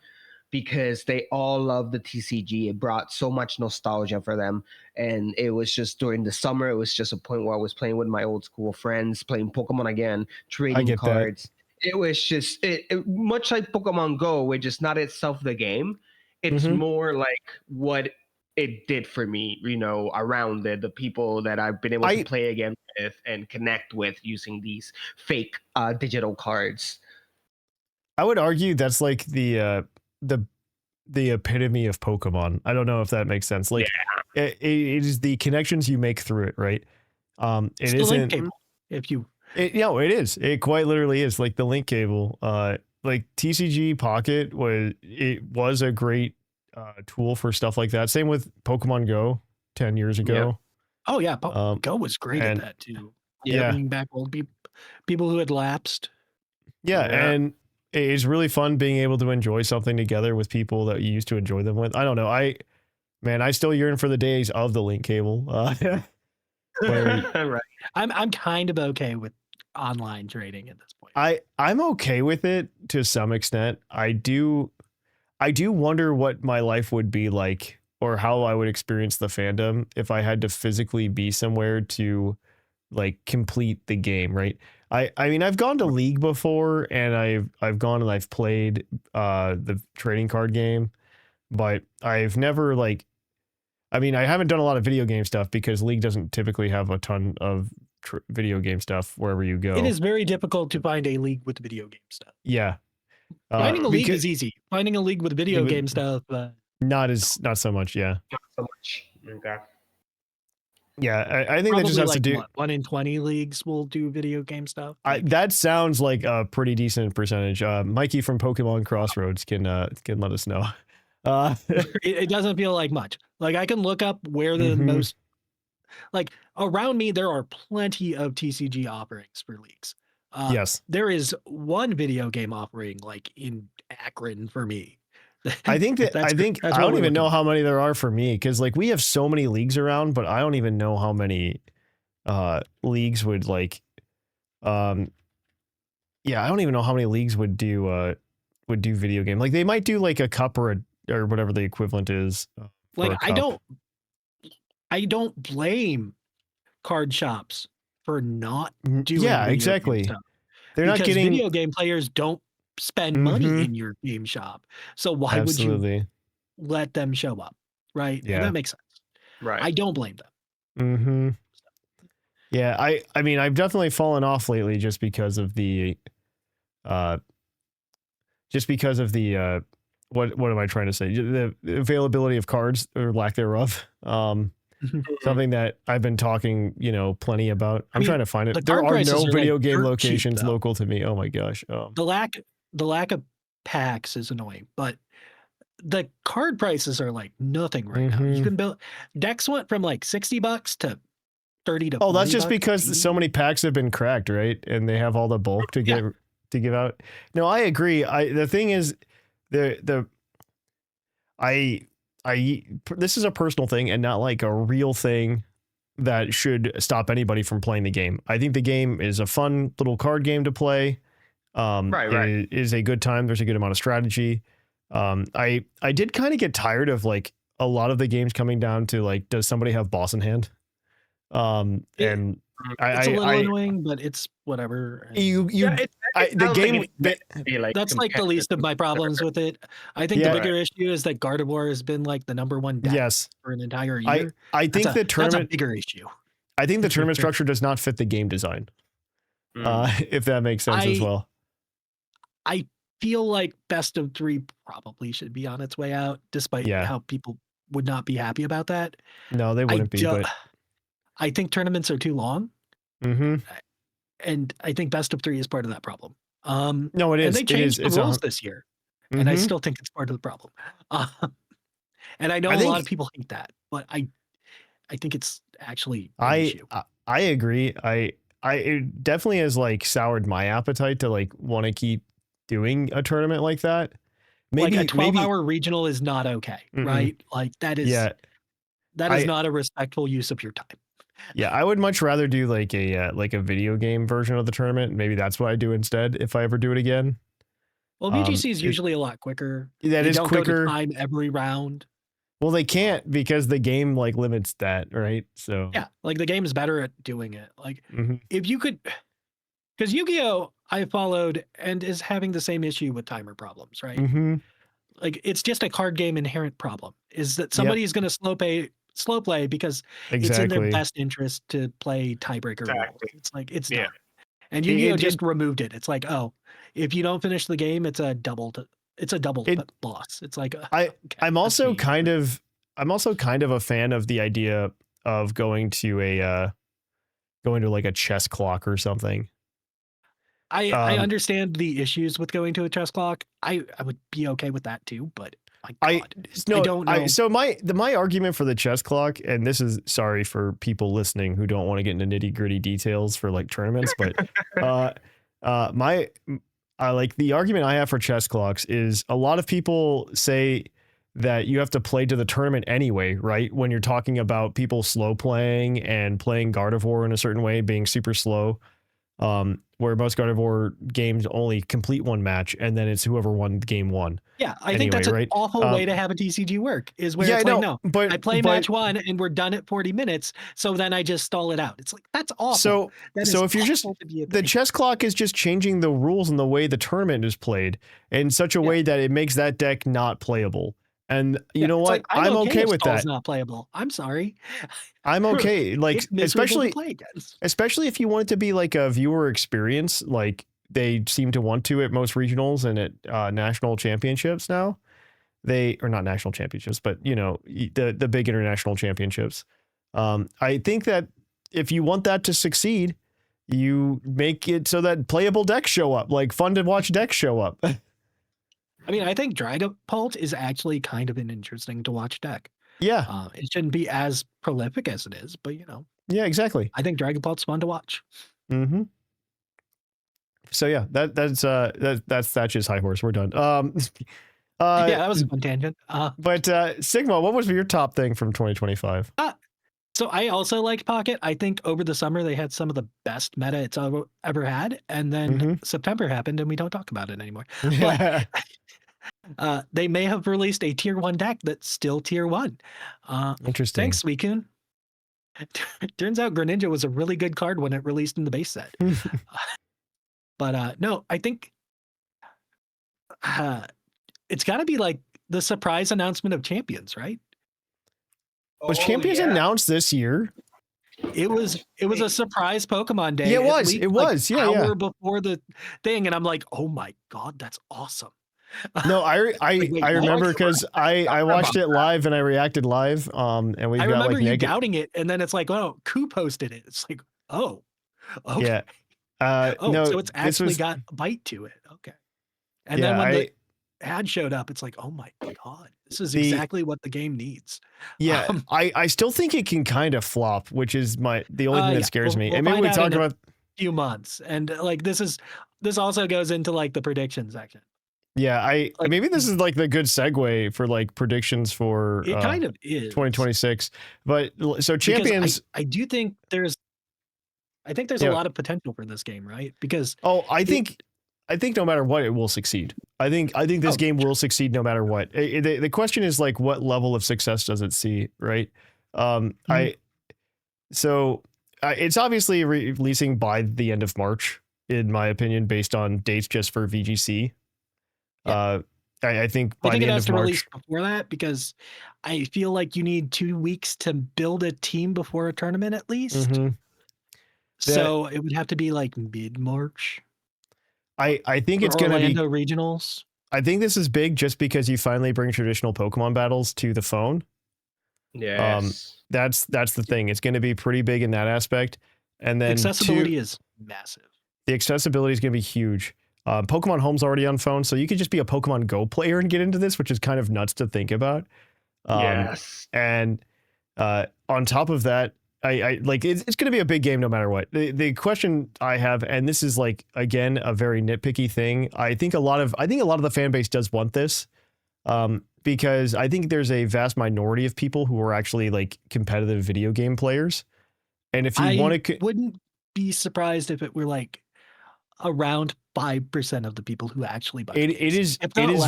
because they all love the TCG. It brought so much nostalgia for them, and it was just during the summer. It was just a point where I was playing with my old school friends, playing Pokemon again, trading cards. It was just much like Pokemon Go, which is not itself the game. It's more like what it did for me, around the people that I've been able to play again with and connect with using these fake digital cards. I would argue that's like the epitome of Pokemon. I don't know if that makes sense. Like it is the connections you make through it, right? It isn't. It is. It quite literally is like the link cable. Like TCG Pocket was a great tool for stuff like that. Same with Pokemon Go 10 years ago. Oh yeah, Go was great at that too. Bringing back old people who had lapsed. And it's really fun being able to enjoy something together with people that you used to enjoy them with. I don't know. I still yearn for the days of the link cable. Right. I'm kind of okay with online trading at this point. I'm okay with it to some extent. I do wonder what my life would be like or how I would experience the fandom if I had to physically be somewhere to like complete the game, right? I mean I've gone to League before and I've gone and I've played the trading card game, but I've never I haven't done a lot of video game stuff because League doesn't typically have a ton of video game stuff wherever you go. It is very difficult to find a league with video game stuff. Yeah. Finding a league is easy. Finding a league with video game stuff. Not so much. Yeah. Not so much. Okay. Yeah. I think that just has to do. 1 in 20 leagues will do video game stuff. That sounds like a pretty decent percentage. Mikey from Pokemon Crossroads can let us know. It doesn't feel like much. Like I can look up where the most, like around me, there are plenty of TCG offerings for leagues. Yes. There is one video game offering like in Akron for me. I don't even know how many there are for me because like we have so many leagues around, but I don't even know how many leagues would like I don't even know how many leagues would do video game. Like they might do like a cup or whatever the equivalent is. Like I don't blame card shops for not doing exactly. They're not getting video game players don't spend money in your game shop. So why would you let them show up? Right? Yeah. And that makes sense. Right. I don't blame them. Yeah, I mean I've definitely fallen off lately just because of the what am I trying to say? The availability of cards or lack thereof. Something that I've been talking, plenty about. I'm trying to find it. There are no video game locations local to me. Oh my gosh. The lack of packs is annoying, but the card prices are like nothing right now. You can build decks went from like $60 to 30 to. Oh, that's just because so many packs have been cracked, right? And they have all the bulk to give out. No, I agree. The thing is, this is a personal thing and not like a real thing that should stop anybody from playing the game. I think the game is a fun little card game to play. It is a good time. There's a good amount of strategy. I did kind of get tired of like a lot of the games coming down to like, does somebody have boss in hand? And it's a little annoying, but it's whatever. The game that's like the least of my problems with it. I think the bigger issue is that Gardevoir has been like the number one deck for an entire year. I think the tournament that's a bigger issue. I think the tournament structure does not fit the game design. If that makes sense as well. I feel like best of 3 probably should be on its way out, despite how people would not be happy about that. No, they wouldn't be. But I think tournaments are too long. And I think best of 3 is part of that problem. No, it is. And they changed the rules this year. And I still think it's part of the problem. And I know a lot of people hate that, but I think it's actually an issue. I agree. It definitely has like soured my appetite to like want to keep doing a tournament like that. Maybe like a 12-hour regional is not okay, right? Like that is not a respectful use of your time. Yeah, I would much rather do like a video game version of the tournament. Maybe that's what I do instead if I ever do it again. Well, VGC is usually a lot quicker. That is quicker. Go to time every round. Well, they can't because the game like limits that, right? So yeah, like the game is better at doing it. Like if you could, because Yu-Gi-Oh! I followed and is having the same issue with timer problems, right? Like it's just a card game inherent problem. Is that somebody is going to slow play because it's in their best interest to play tiebreaker rules. It's like it's done. And Yu-Gi-Oh! Just removed it. It's like, oh, if you don't finish the game, it's a double loss. It's like I'm also kind of a fan of the idea of going to like a chess clock or something. I understand the issues with going to a chess clock. I would be okay with that too, but I don't know. So my argument for the chess clock, and this is sorry for people listening who don't want to get into nitty gritty details for like tournaments, but like the argument I have for chess clocks is a lot of people say that you have to play to the tournament anyway, right? When you're talking about people slow playing and playing Gardevoir in a certain way, being super slow. Where most Gardevoir games only complete one match and then it's whoever won game 1. Yeah, I think that's an awful way to have a TCG work is where it's like, but I play match 1 and we're done at 40 minutes. So then I just stall it out. It's like, that's awful. So if you're just, the chess clock is just changing the rules and the way the tournament is played in such a way that it makes that deck not playable. And you know what? Like, I'm okay with that. It's not playable. I'm sorry. I'm okay. Like, especially if you want it to be like a viewer experience, like they seem to want to at most regionals and at national championships now. They are not national championships, but you know, the big international championships. I think that if you want that to succeed, you make it so that playable decks show up, like fun to watch decks show up. I mean, I think Dragapult is actually kind of an interesting to watch deck. Yeah. It shouldn't be as prolific as it is, but you know. Yeah, exactly. I think Dragapult's fun to watch. So yeah, that's Thatch's high horse. We're done. Yeah, that was a fun tangent. But Sigma, what was your top thing from 2025? So I also liked Pocket. I think over the summer they had some of the best meta it's ever had, and then September happened and we don't talk about it anymore. But, they may have released a tier 1 deck that's still tier 1. Interesting. Thanks, Suicune. Turns out Greninja was a really good card when it released in the base set. But no, I think it's got to be like the surprise announcement of Champions, right? Was Champions announced this year? It was a surprise Pokemon Day. Yeah, it was. Like hour before the thing, and I'm like, oh my god, that's awesome. No, I remember because I watched it live and I reacted live. And we got remember like you doubting it, and then it's like, oh, Koo posted it. It's like, oh, okay. Yeah. No, so it's actually got a bite to it. Okay. And then when ad showed up, it's like, oh my god, this is exactly what the game needs. Yeah, I still think it can kind of flop, which is the only thing that scares me. And maybe we talk about few months, and like this also goes into like the prediction section. Yeah, maybe this is like the good segue for like predictions for it kind of is 2026. But so champions, I do think there's a lot of potential for this game, right? Because I think no matter what, it will succeed. I think this game will succeed no matter what. The question is like, what level of success does it see, right? It's obviously releasing by the end of March, in my opinion, based on dates just for VGC. Yeah. I think by the end of March. Release before that, because I feel like you need 2 weeks to build a team before a tournament at least. Mm-hmm. So it would have to be like mid-March. I think it's going to be Orlando regionals. I think this is big just because you finally bring traditional Pokemon battles to the phone. Yes. That's the thing. It's going to be pretty big in that aspect. And then accessibility is massive. The accessibility is going to be huge. Pokemon Home's already on phone, so you could just be a Pokemon Go player and get into this, which is kind of nuts to think about. Yes. And on top of that, I like it's going to be a big game no matter what. The question I have, and this is like again a very nitpicky thing, I think a lot of the fan base does want this, because I think there's a vast minority of people who are actually like competitive video game players, and if you want to, wouldn't be surprised if it were like around 5% of the people who actually buy it. It is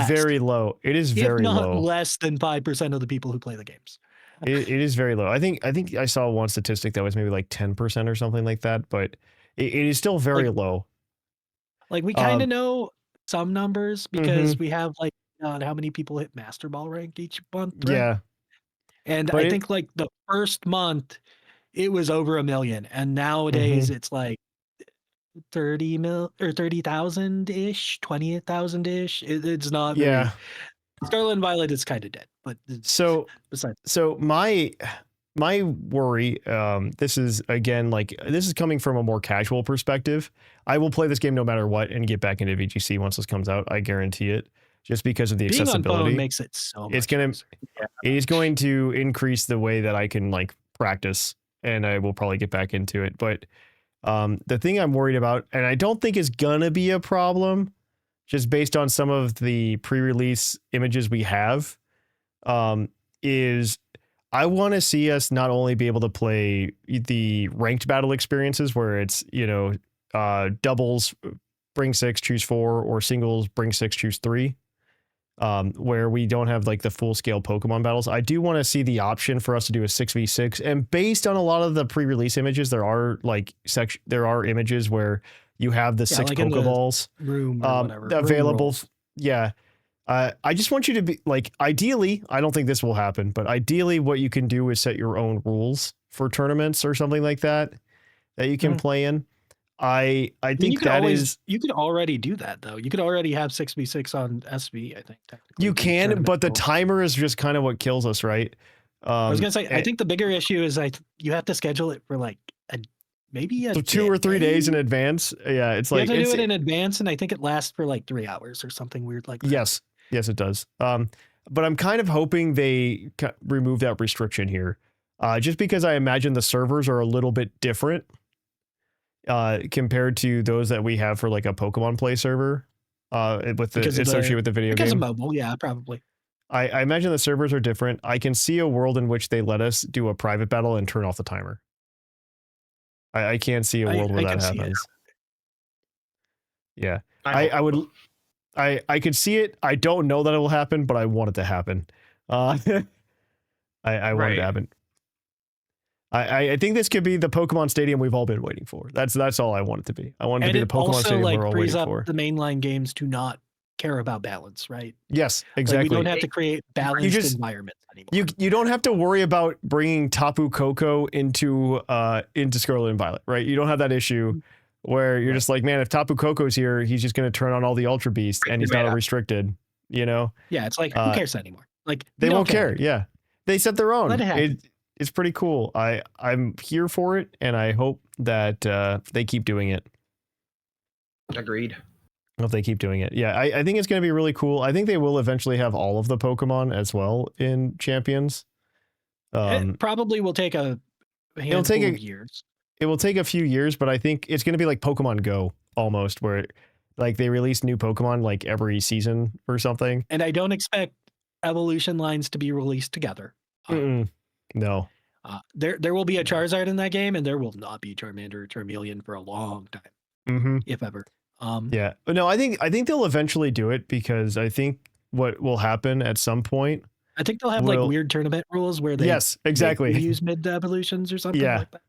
very low. It is very low. If not less than 5% of the people who play the games. It is very low. I think I saw one statistic that was maybe like 10% or something like that, but it is still very low. Like we kind of know some numbers because we have like how many people hit Master Ball rank each month. Right? Yeah. And I think like the first month it was over 1 million, and nowadays it's like 30,000 ish, 20,000 ish. It's not. Yeah. Scarlet and Violet is kind of dead, but so my worry, this is again like this is coming from a more casual perspective. I will play this game no matter what and get back into VGC once this comes out. I guarantee it, just because of the accessibility. On phone makes it so much it is going to increase the way that I can like practice, and I will probably get back into it. But the thing I'm worried about, and I don't think is gonna be a problem, just based on some of the pre-release images we have, is I want to see us not only be able to play the ranked battle experiences where it's, doubles, bring 6, choose 4, or singles, bring 6, choose 3, where we don't have like the full scale Pokemon battles. I do want to see the option for us to do a 6v6. And based on a lot of the pre-release images, there are like images where you have the 6 like Pokeballs available. Yeah. I just want you to be like, ideally, I don't think this will happen, but ideally what you can do is set your own rules for tournaments or something like that you can play in. I think you could already do that though. You could already have 6v6 on SV, I think. You can, but the timer is just kind of what kills us, right? I was gonna say, I think the bigger issue is you have to schedule it for like maybe 2 or 3 days in advance. Yeah, it's like you have to do it in advance, and I think it lasts for like 3 hours or something weird like that. Yes, it does. But I'm kind of hoping they remove that restriction here, just because I imagine the servers are a little bit different compared to those that we have for like a Pokemon Play server, associated with the video game. Because of mobile, yeah, probably. I imagine the servers are different. I can see a world in which they let us do a private battle and turn off the timer. I can't see a world where that happens. Yeah, I would. I could see it. I don't know that it will happen, but I want it to happen. I want it to happen. I think this could be the Pokemon Stadium we've all been waiting for. That's all I want it to be. I want it to be the Pokemon Stadium we're all waiting for. The mainline games to not care about balance, right? Yes, exactly. Like we don't have to create balanced environments anymore. You don't have to worry about bringing Tapu Koko into Scarlet and Violet, right? You don't have that issue where you're just like, man, if Tapu Koko's here, he's just going to turn on all the Ultra Beasts and he's not restricted, Yeah, it's like, who cares anymore? Like they won't care. Yeah, they set their own. Let it happen. It's pretty cool. I'm here for it, and I hope that they keep doing it. Agreed. if they keep doing it. Yeah, I think it's going to be really cool. I think they will eventually have all of the Pokemon as well in Champions. It probably will take a handful of years. It will take a few years, but I think it's going to be like Pokemon Go almost, where like they release new Pokemon like every season or something. And I don't expect evolution lines to be released together. No. There will be a Charizard in that game, and there will not be Charmander or Charmeleon for a long time, if ever. Yeah, but no, I think they'll eventually do it, because I think what will happen at some point. I think they'll have like weird tournament rules where they use mid evolutions or something like that.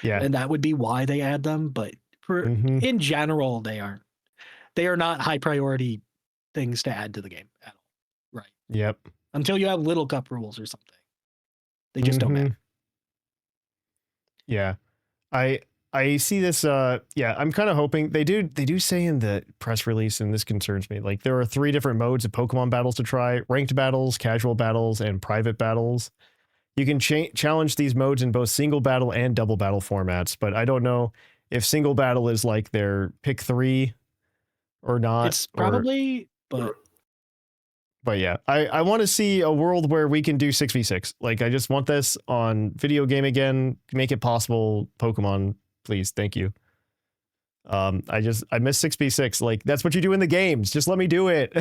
Yeah, and that would be why they add them. But in general, they are not high priority things to add to the game at all. Right. Yep. Until you have little cup rules or something, they just don't matter. Yeah, I see this. I'm kind of hoping they do say in the press release, and this concerns me. Like, there are 3 different modes of Pokemon battles to try: ranked battles, casual battles, and private battles. You can challenge these modes in both single battle and double battle formats, but I don't know if single battle is like their pick 3 or not. It's probably, but yeah, I want to see a world where we can do 6v6. Like, I just want this on video game again. Make it possible, Pokemon, please. Thank you. I miss 6v6. Like, that's what you do in the games. Just let me do it.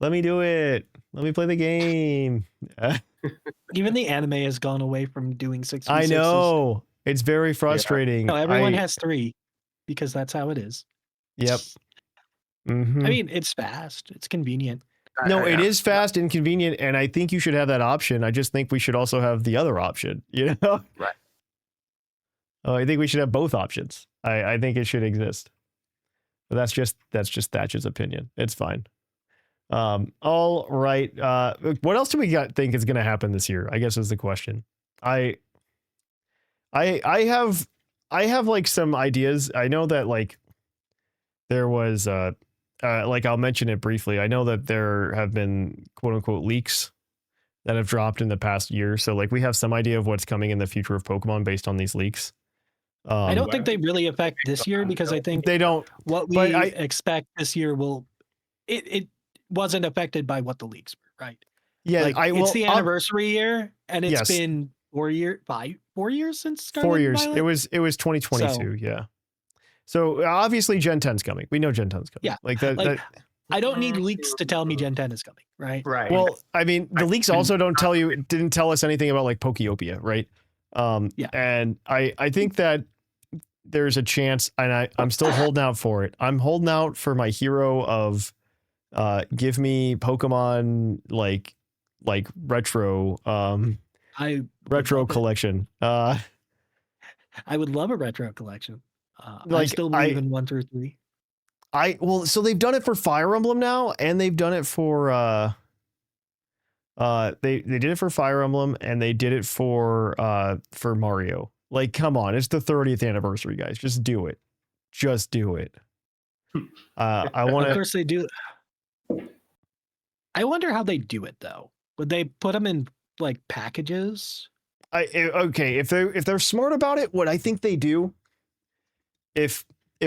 Let me do it. Let me play the game. Even the anime has gone away from doing 6v6. I know. It's very frustrating. No, everyone has 3 because that's how it is. Yep. I mean, it's fast. It's convenient. No, it is fast and convenient, and I think you should have that option. I just think we should also have the other option, you know? Right. I think we should have both options. I think it should exist. But that's just Thatch's opinion. It's fine. All right. What else do we think is going to happen this year? I guess is the question. I have like some ideas. I know that like there was like, I'll mention it briefly. I know that there have been quote unquote leaks that have dropped in the past year. So like we have some idea of what's coming in the future of Pokemon based on these leaks. I don't think they really affect this year, because I think they don't. What we expect this year will it wasn't affected by what the leaks were, right? Yeah, like, it's the anniversary year, and it's been 4 years since Scarlet 4 years. and Violet? It was 2022. Yeah. So obviously Gen 10's coming. We know Gen 10's coming. Yeah. Like that. I don't need leaks to tell me Gen 10 is coming, right? Right. Well, I mean, the leaks also didn't tell us anything about like Pokeopia, right? And I think that there's a chance, and I'm still holding out for it. I'm holding out for my hero of give me Pokemon like retro retro collection. I would love a retro collection. I still believe in 1 through 3. So they've done it for Fire Emblem now, and they've done it for they did it for Fire Emblem, and they did it for Mario. Like, come on, it's the 30th anniversary, guys. Just do it. Just do it. I want to. Of course they do. I wonder how they do it though. Would they put them in like packages? Okay, if they're smart about it, what I think they do, if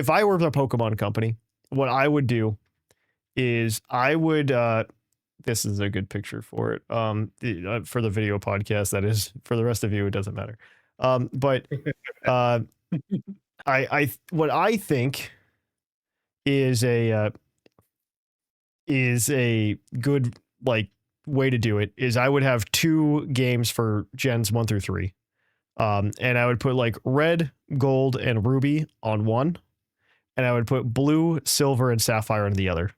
I were the Pokemon company, what I would do is I would this is a good picture for it. For the video podcast, that is. For the rest of you, it doesn't matter. But I what I think is a good like way to do it is I would have 2 games for gens 1 through 3. And I would put like red, gold, and ruby on one, and I would put blue, silver, and sapphire on the other.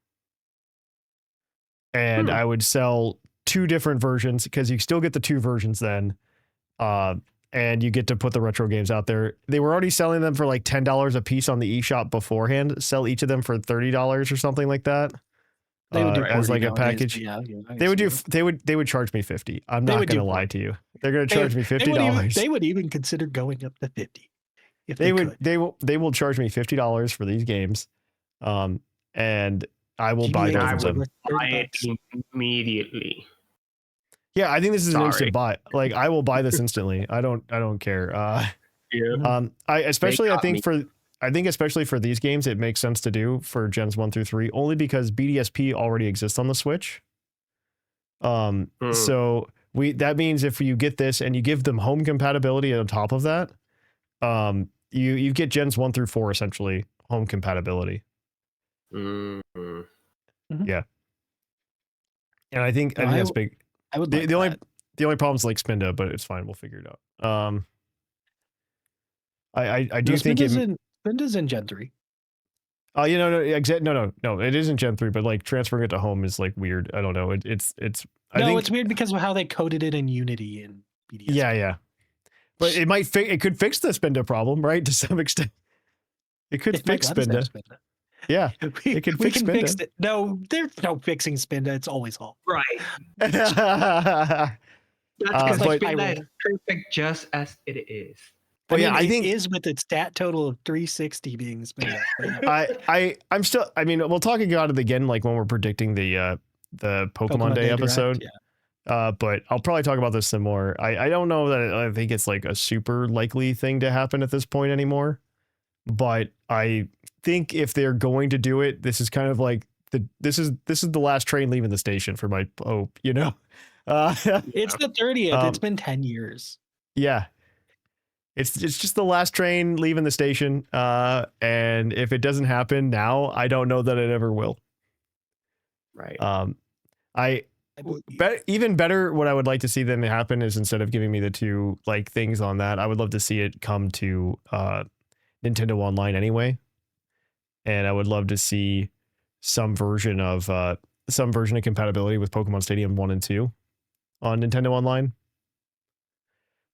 And I would sell 2 different versions, because you still get the 2 versions then. And you get to put the retro games out there. They were already selling them for like $10 a piece on the eShop beforehand. Sell each of them for $30 or something like that. They would do as like a package. They would charge me $50. I'm not going to lie to you. They're going to charge me $50. They would even consider going up to $50 if they would. They will charge me $50 for these games, and I will buy both of them. Buy it immediately. Yeah, I think this is an instant buy. Like, I will buy this instantly. I don't care. I think I think especially for these games, it makes sense to do for gens 1 through 3, only because BDSP already exists on the Switch. So that means if you get this and you give them home compatibility on top of that, you get gens 1 through 4 essentially home compatibility. Yeah. And I think that's big. I would the only problem is like Spinda, but it's fine. We'll figure it out. I do think Spinda's in Gen 3. No, it isn't Gen 3, but like transferring it to home is like weird. I don't know. It's it's weird because of how they coded it in Unity and BDS. Yeah. But it could fix the Spinda problem, right? To some extent. It could fix Spinda. Yeah. It could fix Spinda. Fix it. No, there's no fixing Spinda. It's always all. Right. That's because Spinda is perfect just as it is. But I think it is with its stat total of 360 being Spinda. I'm still. I mean, we'll talk about it again, like when we're predicting the Pokemon Day episode. Direct, but I'll probably talk about this some more. I don't know that I think it's like a super likely thing to happen at this point anymore. But I think if they're going to do it, this is kind of like this is the last train leaving the station for my Pope. You know, it's the 30th. It's been 10 years. Yeah. It's just the last train leaving the station, and if it doesn't happen now, I don't know that it ever will. Right. Even better, what I would like to see them happen is instead of giving me the two like things on that, I would love to see it come to Nintendo Online anyway, and I would love to see some version of compatibility with Pokemon Stadium 1 and 2 on Nintendo Online.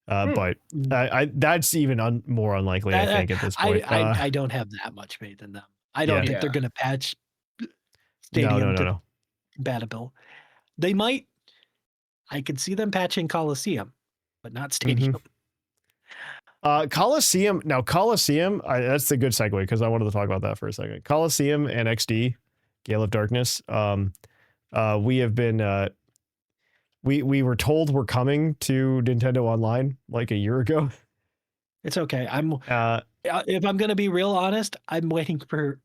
But that's even more unlikely, I think, at this point. I don't have that much faith in them. I don't think they're going to patch Stadium to compatible. They might. I could see them patching Coliseum, but not Stadium. Coliseum. Now, Coliseum, that's a good segue because I wanted to talk about that for a second. Coliseum and XD, Gale of Darkness. We have been... We were told we're coming to Nintendo Online like a year ago. It's okay. If I'm going to be real honest, I'm waiting for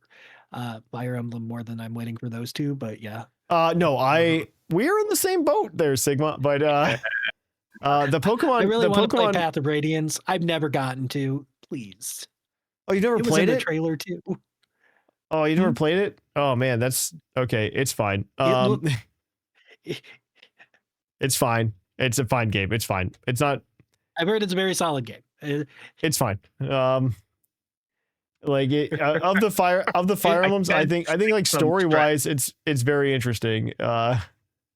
Fire Emblem more than I'm waiting for those two, but yeah. We're in the same boat there, Sigma, but the Pokemon... I really want to play Path of Radiance. I've never gotten to. Please. Oh, you never played it? The trailer too. Oh, you never played it? Oh man, that's okay. It's fine. It's fine. It's a fine game. It's fine. It's not. I've heard it's a very solid game. It's fine. Of the Fire Emblems, I think like story wise, it's very interesting.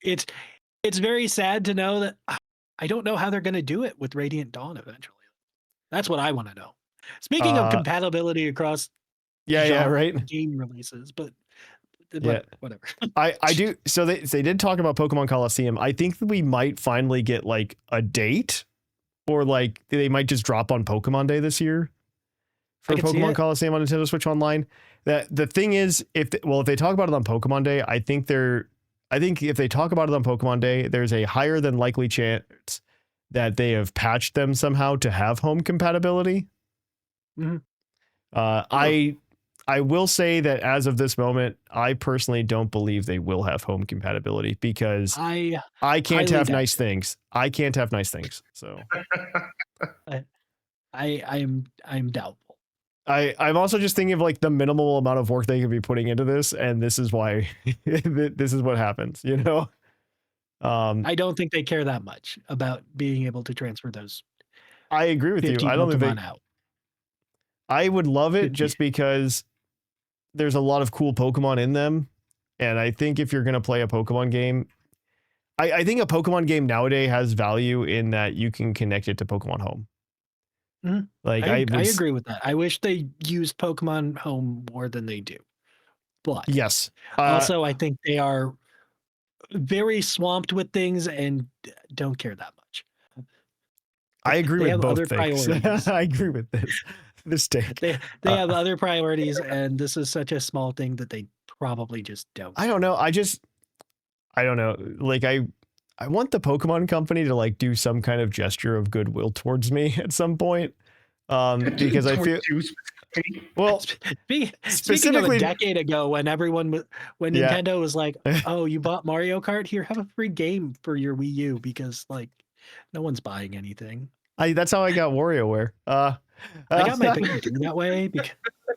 It's very sad to know that I don't know how they're going to do it with Radiant Dawn eventually. That's what I want to know. Speaking of compatibility across right, game releases, but whatever. I do. So they did talk about Pokemon Coliseum. I think that we might finally get like a date, or like they might just drop on Pokemon Day this year for Pokemon Coliseum on Nintendo Switch Online. That the thing is, if they talk about it on Pokemon Day, I think if they talk about it on Pokemon Day, there's a higher than likely chance that they have patched them somehow to have home compatibility. I will say that as of this moment, I personally don't believe they will have home compatibility because I can't have nice things. I can't have nice things. So I'm doubtful. I'm also just thinking of like the minimal amount of work they could be putting into this, and this is why this is what happens, you know? I don't think they care that much about being able to transfer those. I agree with you. I don't think I would love it just because there's a lot of cool Pokemon in them. And I think if you're going to play a Pokemon game, I think a Pokemon game nowadays has value in that you can connect it to Pokemon Home. Like I agree with that. I wish they used Pokemon Home more than they do. But yes. Also, I think they are very swamped with things and don't care that much. I agree with both things. I agree with this take. They have other priorities, and this is such a small thing that they probably just don't. I don't know. I don't know. Like I want the Pokemon company to like do some kind of gesture of goodwill towards me at some point. Because I feel Well, speaking of a decade ago, when Yeah. Nintendo was like, "Oh, you bought Mario Kart? Here, have a free game for your Wii U," because like no one's buying anything. That's how I got WarioWare. I got my Pikmin 3 that way,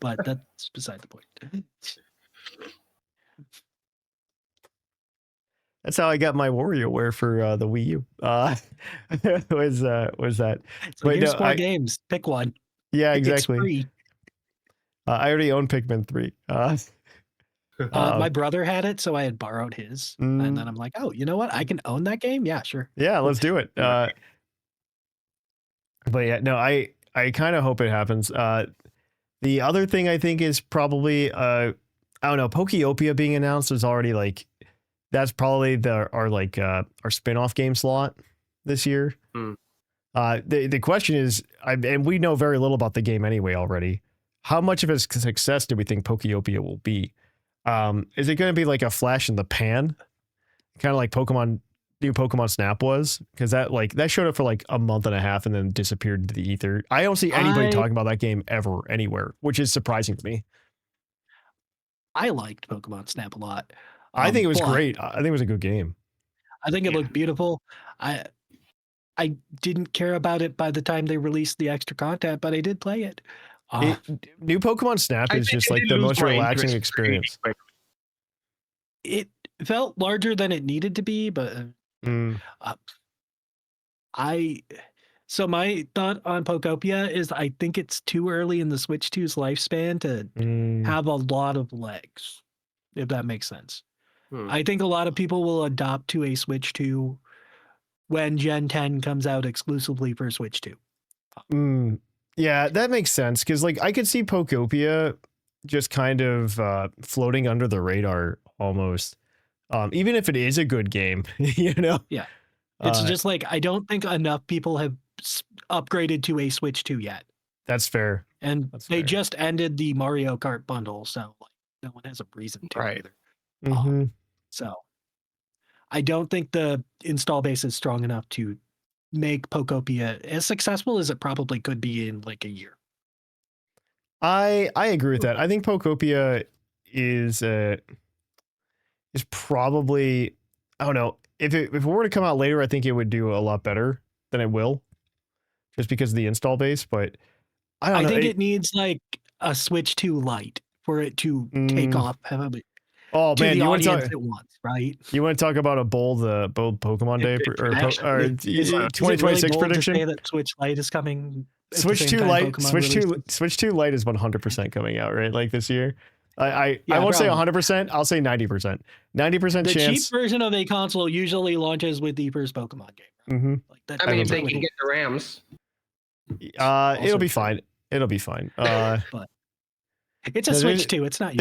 but that's beside the point. That's how I got my WarioWare for the Wii U. Was that? So here's 4 games. Pick one. Yeah, exactly. It's free. I already own Pikmin 3. My brother had it, so I had borrowed his, and then I'm like, "Oh, you know what? I can own that game. Yeah, sure. Yeah, let's do it." But yeah, no, I kind of hope it happens. The other thing I think is probably I don't know, PokeOpia being announced is already like, that's probably our spin-off game slot this year. The question is, and we know very little about the game anyway already. How much of a success do we think PokeOpia will be? Is it going to be like a flash in the pan, kind of like new Pokemon Snap was? Because that showed up for like a month and a half and then disappeared into the ether. I don't see anybody talking about that game ever anywhere, which is surprising to me. I liked Pokemon Snap a lot. I think it was great. I think it was a good game. I think it looked beautiful. I didn't care about it by the time they released the extra content, but I did play it. New Pokemon Snap is just like the most relaxing experience. It felt larger than it needed to be, but so my thought on PokeOpia is I think it's too early in the Switch 2's lifespan to have a lot of legs, if that makes sense. I think a lot of people will adopt to a Switch 2 when Gen 10 comes out exclusively for Switch 2. Yeah, that makes sense, because like I could see PokeOpia just kind of floating under the radar almost, even if it is a good game, you know? Yeah, it's just like I don't think enough people have upgraded to a Switch 2 yet. That's fair. And they just ended the Mario Kart bundle, so like no one has a reason to either. So I don't think the install base is strong enough to make PokeOpia as successful as it probably could be in like a year. I agree with that. I think PokeOpia is probably, I don't know, if it were to come out later, I think it would do a lot better than it will, just because of the install base. But I don't know. I think it needs like a Switch 2 Lite for it to take off heavily. Oh man, you want to talk at once, right? You want to talk about a bold Pokemon Day or 2026 really prediction? To say that Switch Lite is coming. Switch 2 Lite is 100% coming out, right? Like this year. I won't say 100%. I'll say 90%. 90% chance. The cheap version of a console usually launches with the first Pokemon game. Like that. I mean, if they can get the RAMs, it'll be fine. It'll be fine. But it's a Switch 2. It's not.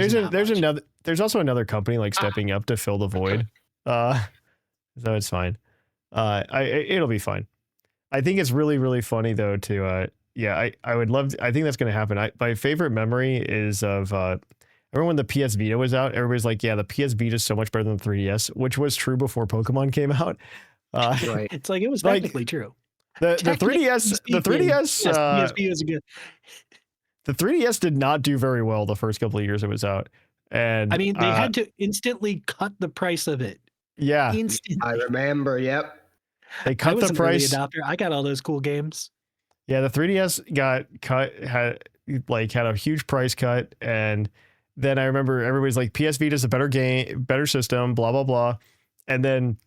There's also another company like stepping up to fill the void. So it's fine. It'll be fine. I think it's really, really funny though to I would love I think that's gonna happen. My favorite memory is of remember when the PS Vita was out, everybody's like, yeah, the PS Vita is so much better than the 3DS, which was true before Pokemon came out. Right. It's like it was technically true. The 3DS PSP was good. The 3DS did not do very well the first couple of years it was out. And I mean, they had to instantly cut the price of it. Yeah. Instantly. I remember, yep. They cut the price. Adopter. I got all those cool games. Yeah, the 3DS got cut, had a huge price cut, and then I remember everybody's like, PS Vita's a better game, better system, blah blah blah. And then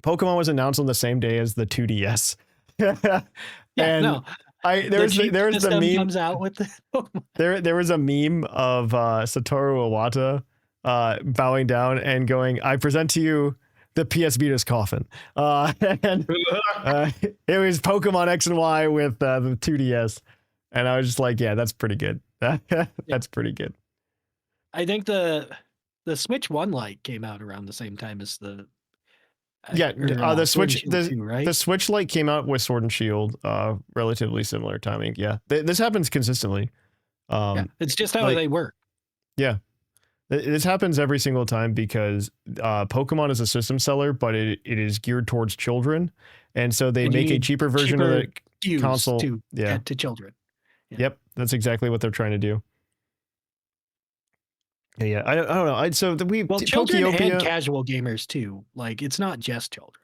Pokemon was announced on the same day as the 2DS. There was the meme comes out with the Pokemon. There was a meme of Satoru Iwata bowing down and going, "I present to you the PS Vita's coffin." And it was Pokemon X and Y with the 2DS, and I was just like, "Yeah, that's pretty good. That's pretty good." I think the Switch 1 Lite came out around the same time as the the Switch right? the Switch Lite came out with Sword and Shield, relatively similar timing. Yeah, this happens consistently. It's just how they work. Yeah, this happens every single time because Pokemon is a system seller, but it is geared towards children, and so they make a cheaper version of the console to children. Yeah. Yep. That's exactly what they're trying to do. Yeah, I don't know. Children Pokeopia, and casual gamers too. Like, it's not just children.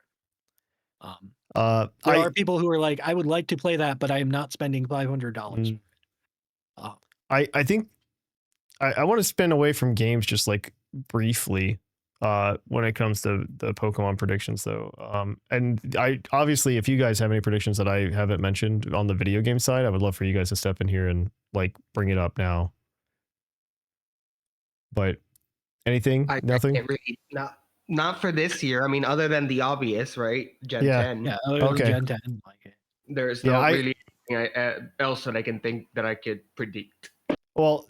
There are people who are like, I would like to play that, but I am not spending $500. I think I want to spin away from games just like briefly when it comes to the Pokemon predictions though. And I obviously, if you guys have any predictions that I haven't mentioned on the video game side, I would love for you guys to step in here and like bring it up now. But anything? Nothing? I really, not for this year. I mean, other than the obvious, right? Gen 10. Yeah, okay. Gen 10. Like, there's not really anything else that I can think that I could predict. Well,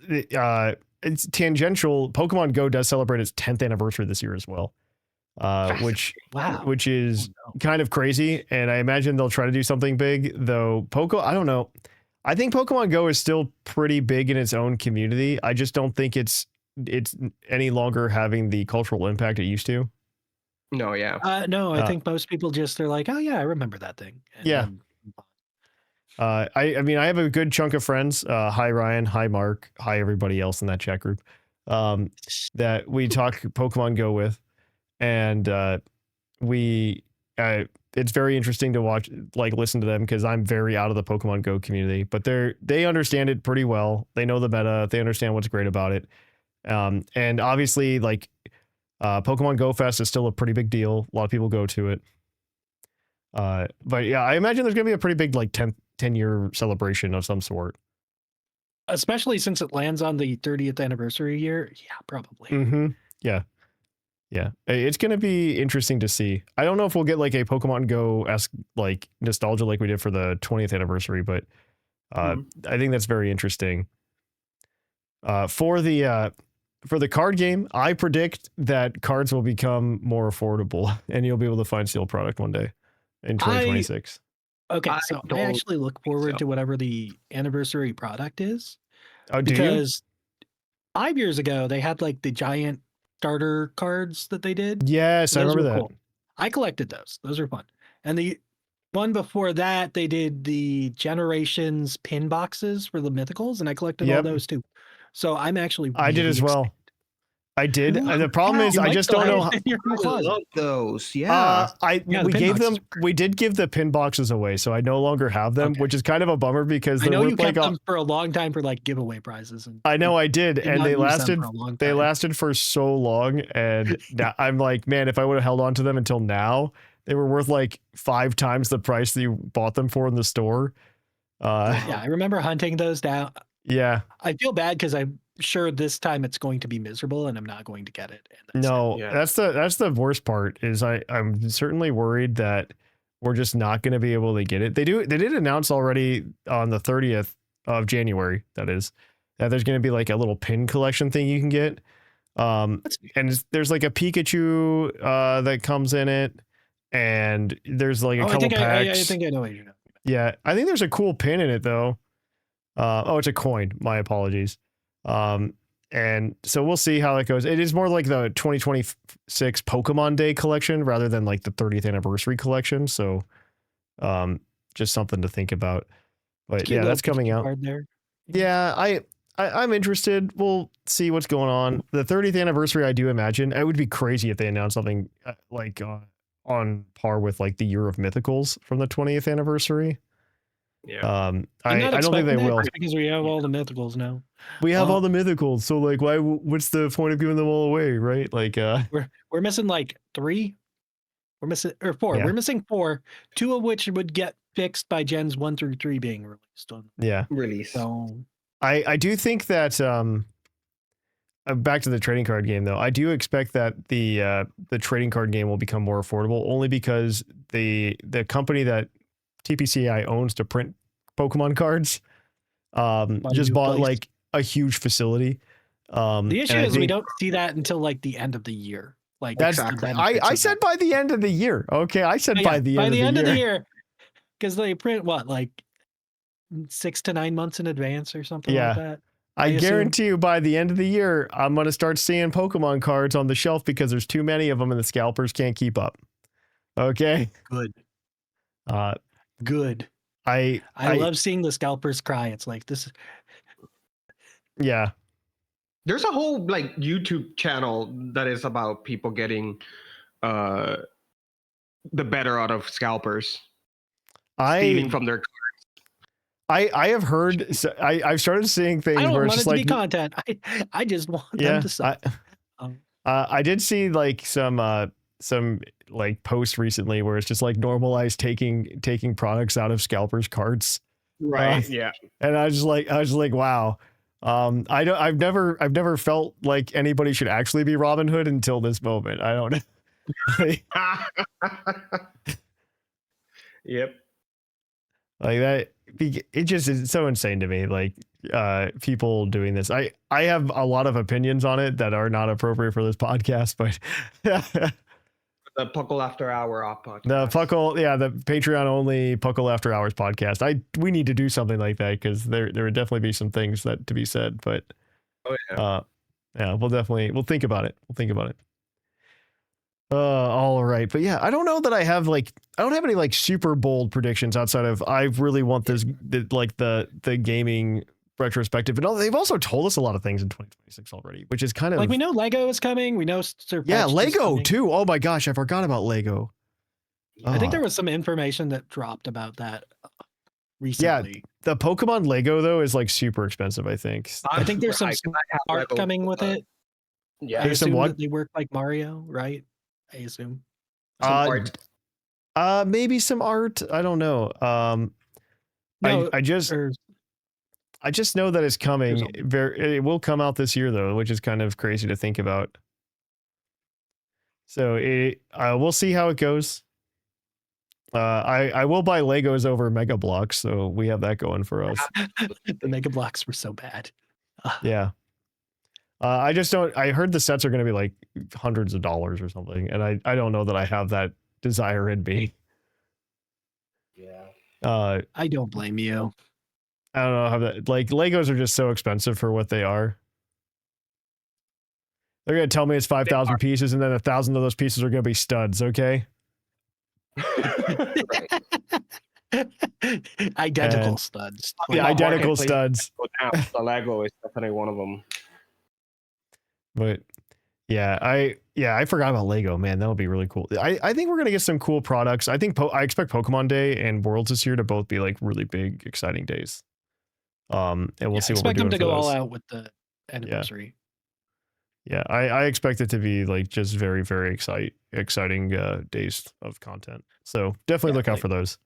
it's tangential. Pokemon Go does celebrate its 10th anniversary this year as well, which is kind of crazy. And I imagine they'll try to do something big, though. I don't know. I think Pokemon Go is still pretty big in its own community. I just don't think it's any longer having the cultural impact it used to. No, yeah. No, I think most people they're like, oh yeah, I remember that thing. And I mean, I have a good chunk of friends. Hi, Ryan. Hi, Mark. Hi, everybody else in that chat group that we talk Pokemon Go with. And it's very interesting to watch, like listen to them because I'm very out of the Pokemon Go community, but they understand it pretty well. They know the meta. They understand what's great about it. And obviously like Pokemon Go Fest is still a pretty big deal. A lot of people go to it. But yeah, I imagine there's going to be a pretty big like 10-year celebration of some sort. Especially since it lands on the 30th anniversary year. Yeah, probably. Yeah. Yeah. It's going to be interesting to see. I don't know if we'll get like a Pokemon Go-esque like nostalgia like we did for the 20th anniversary, but I think that's very interesting. For the card game, I predict that cards will become more affordable and you'll be able to find sealed product one day in 2026. I actually look forward to whatever the anniversary product is. Oh, because 5 years ago they had like the giant starter cards that they did. Yes, I remember that. Cool. I collected those. Those are fun. And the one before that, they did the Generations pin boxes for the mythicals, and I collected all those too. So I'm actually I did as well. I did. And the problem is I just don't know how I love those. Yeah. We did give the pin boxes away, so I no longer have them, which is kind of a bummer because I know you kept them for a long time for like giveaway prizes. And I know I did, and they lasted for so long, and now I'm like, man, if I would have held on to them until now, they were worth like 5 times the price that you bought them for in the store. I remember hunting those down. Yeah. I feel bad because I'm sure this time it's going to be miserable and I'm not going to get it. That's the worst part is I'm certainly worried that we're just not going to be able to get it. They did announce already on the 30th of January, that is, that there's going to be like a little pin collection thing you can get. And there's like a Pikachu that comes in it, and there's like a couple packs. I think I know what you're doing. Yeah, I think there's a cool pin in it though. It's a coin. My apologies. And so we'll see how that goes. It is more like the 2026 Pokemon Day collection rather than like the 30th anniversary collection. So, just something to think about. But yeah, that's coming out. Yeah, I'm interested. We'll see what's going on. The 30th anniversary, I do imagine it would be crazy if they announced something like on par with like the Year of Mythicals from the 20th anniversary. Yeah. I don't think they will because we have all the mythicals now. We have all the mythicals, so like, what's the point of giving them all away, right? Like, we're missing like 3. We're missing 4. Yeah. We're missing 4, 2 of which would get fixed by gens 1 through 3 being released. So I do think that back to the trading card game though, I do expect that the trading card game will become more affordable only because the company that TPCI owns to print Pokemon cards just bought like a huge facility. The issue is we don't see that until like the end of the year. Like that's I said by the end of the year. Okay, I said by the end of the year because they print what, like 6 to 9 months in advance or something like that. I guarantee you by the end of the year I'm going to start seeing Pokemon cards on the shelf because there's too many of them and the scalpers can't keep up. Okay, good. Good. I love seeing the scalpers cry. It's like this Yeah. There's a whole like YouTube channel that is about people getting the better out of scalpers, stealing from their cards. I have heard. I've started seeing things. I don't where want it's it just to like be content. I just want them to suck. I did see like some like posts recently where it's just like normalized taking products out of scalpers cards. Right. Yeah. And I was like, wow. I've never felt like anybody should actually be Robin Hood until this moment. I don't know. Yep. Like that, it just is so insane to me. Like, people doing this. I have a lot of opinions on it that are not appropriate for this podcast, but the Puckle After Hour podcast. The Puckle, the Patreon only Puckle After Hours podcast. We need to do something like that because there would definitely be some things that to be said, but we'll think about it. All right. But yeah, I don't know that I don't have any like super bold predictions outside of I really want the gaming retrospective. But they've also told us a lot of things in 2026 already, which is kind of like we know Lego is coming. We know Lego too. Oh my gosh, I forgot about Lego. I think there was some information that dropped about that recently. Yeah, the Pokemon Lego though is like super expensive. I think there's some art coming with it. Yeah, I assume that they work like Mario, right? I assume. Art. Maybe some art. I don't know. I just know that it's coming. It will come out this year though, which is kind of crazy to think about. So we'll see how it goes. I will buy Legos over Mega Bloks, so we have that going for us. The Mega Bloks were so bad. Yeah. I just don't. I heard the sets are going to be like hundreds of dollars or something, and I don't know that I have that desire in me. Yeah. I don't blame you. I don't know how that. Like Legos are just so expensive for what they are. They're going to tell me it's 5,000 pieces, and then 1,000 of those pieces are going to be studs. Okay. Identical studs. Yeah, identical studs. The Lego is definitely one of them. But yeah, I forgot about Lego, man. That would be really cool. I think we're gonna get some cool products. I think I expect Pokemon Day and Worlds this year to both be like really big, exciting days. And we'll see what we're doing. Expect them to for go those. all out with the anniversary. Yeah, I expect it to be like just very, very exciting days of content. So definitely look out for those.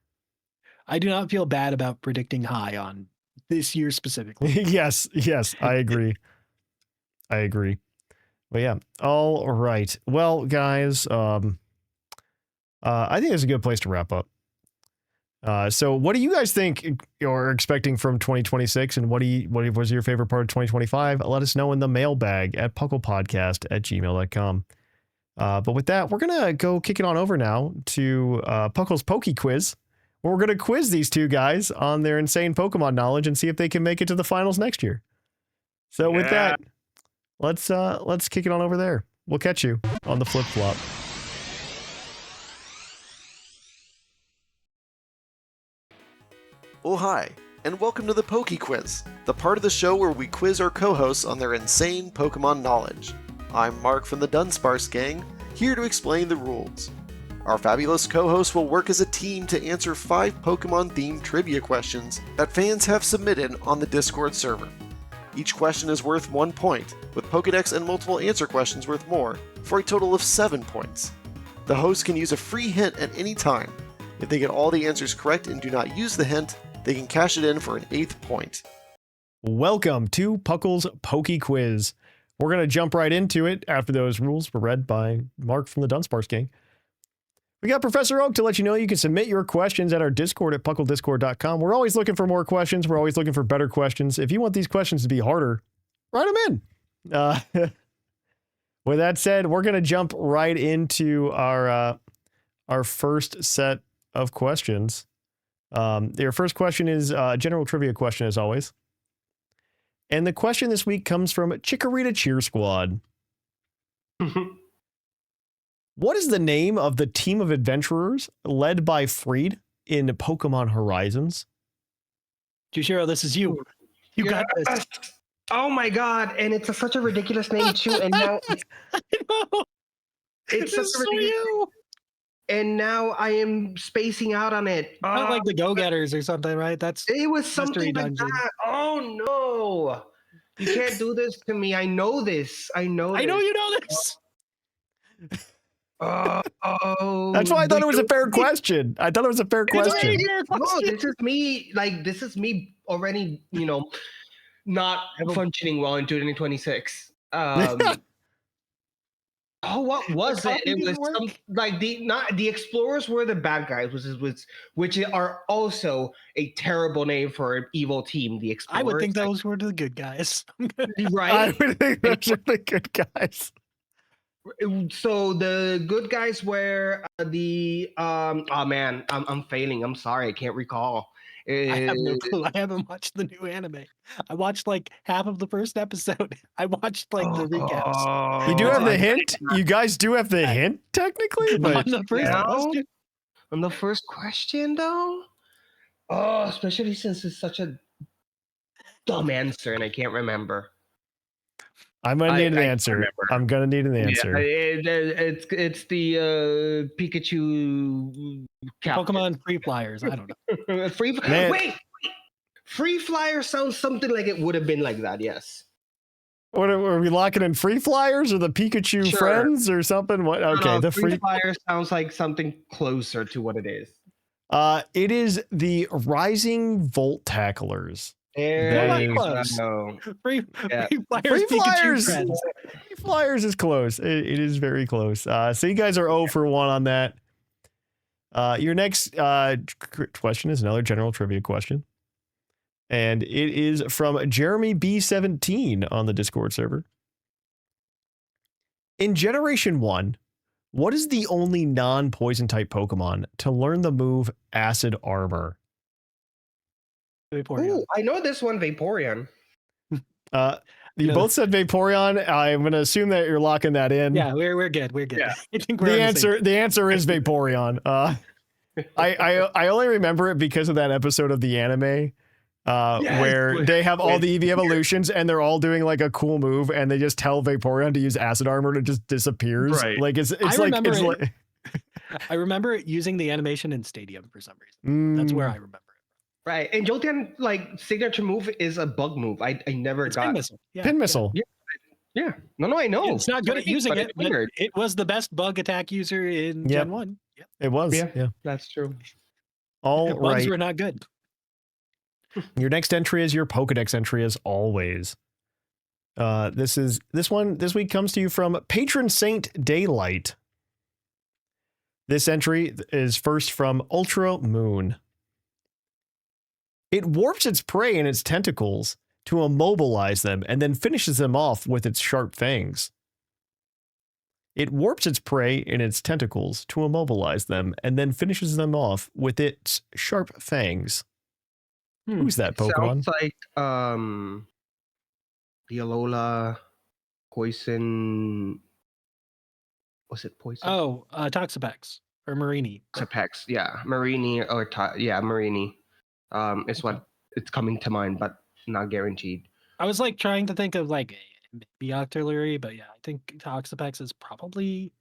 I do not feel bad about predicting high on this year specifically. yes, I agree. But yeah, all right. Well, guys, I think it's a good place to wrap up. So what do you guys think you're expecting from 2026, and what was your favorite part of 2025? Let us know in the mailbag at puclpodcast@gmail.com. But with that, we're gonna go kick it on over now to Puckle's PokeQuiz, where we're gonna quiz these two guys on their insane Pokemon knowledge and see if they can make it to the finals next year. So with that, let's kick it on over there. We'll catch you on the flip flop. Oh hi, and welcome to the PokeQuiz, the part of the show where we quiz our co-hosts on their insane Pokemon knowledge. I'm Mark from the Dunsparce gang, here to explain the rules. Our fabulous co-hosts will work as a team to answer 5 Pokemon-themed trivia questions that fans have submitted on the Discord server. Each question is worth 1 point, with Pokedex and multiple answer questions worth more, for a total of 7 points. The hosts can use a free hint at any time. If they get all the answers correct and do not use the hint, they can cash it in for an 8th point. Welcome to Puckle's PokeQuiz. We're going to jump right into it after those rules were read by Mark from the Dunsparce gang. We got Professor Oak to let you know you can submit your questions at our Discord at pucklediscord.com. We're always looking for more questions. We're always looking for better questions. If you want these questions to be harder, write them in. With that said, we're going to jump right into our first set of questions. Your first question is a general trivia question, as always. And the question this week comes from Chikorita Cheer Squad. What is the name of the team of adventurers led by Freed in Pokemon Horizons? Jushiro, this is you. You got this. Oh my god! And it's such a ridiculous name too. And now it's such a ridiculous. And now I am spacing out on it. Not like the Go-Getters or something, right? It was something like that. Oh no! You can't do this to me. I know this. I know you know this. That's why I thought it was a fair question. I thought it was a fair question. No, this is me already, not functioning well in 2026. What was it? It was the Explorers were the bad guys, which are also a terrible name for an evil team. The Explorers. I would think those were the good guys, right? I would think those are the good guys. So the good guys were the oh man, I'm failing. I'm sorry, I can't recall. I have no clue. I haven't watched the new anime. I watched like half of the first episode. I watched like the recaps. You do have the hint. You guys do have the hint, technically, but on the first question, though. Oh, especially since it's such a dumb answer and I can't remember. I'm gonna need an answer. I'm gonna need an answer. It's the Pikachu Pokemon Free Flyers. I don't know. Wait, Free Flyer sounds something like it would have been like that. Yes. What are we locking in? Free Flyers or the Pikachu friends or something? What? Okay, no, the Free Flyer sounds like something closer to what it is. It is the Rising Volt Tacklers. Free Flyers is close. It is very close. So you guys are 0 for 1 on that. Your next question is another general trivia question. And it is from Jeremy B17 on the Discord server. In Generation 1, what is the only non-poison type Pokemon to learn the move Acid Armor? Vaporeon. Ooh, I know this one, Vaporeon. You both said Vaporeon. I'm going to assume that you're locking that in. Yeah, we're good. We're good. Yeah. I think the answer is Vaporeon. I only remember it because of that episode of the anime where they have all the EV evolutions and they're all doing like a cool move and they just tell Vaporeon to use Acid Armor and it just disappears. Right. Like I remember using the animation in Stadium for some reason. That's where I remember it. Right, and Jolteon signature move is a bug move. I never got Pin Missile. Yeah. Pin Missile. Yeah. No, I know. It's not good at using it, but it was the best bug attack user in Gen 1. Yep. It was. Yeah, that's true. All right. Bugs were not good. Your next entry is your Pokedex entry as always. This week comes to you from Patron Saint Daylight. This entry is first from Ultra Moon. It warps its prey in its tentacles to immobilize them and then finishes them off with its sharp fangs. It warps its prey in its tentacles to immobilize them and then finishes them off with its sharp fangs. Who's that Pokemon? Sounds like the Alola Poison. Was it Poison? Oh, Toxapex or Marini. Toxapex, yeah, Marini or Marini. Is what it's coming to mind, but not guaranteed. I was like trying to think of like maybe Octillery, but yeah, I think Toxapex is probably,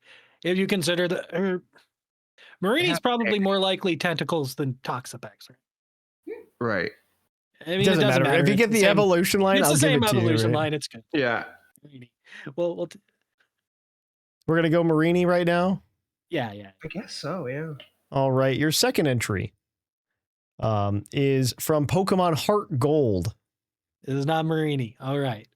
if you consider Marini's probably more likely tentacles than Toxapex, right? Right. I mean, it doesn't matter. If you get the evolution line, it's I'll the same give it to evolution you, right? line. It's good. Yeah. Well, we're gonna go Marini right now. Yeah. I guess so. Yeah. All right. Your second entry is from Pokemon Heart Gold. It is not Marini. All right.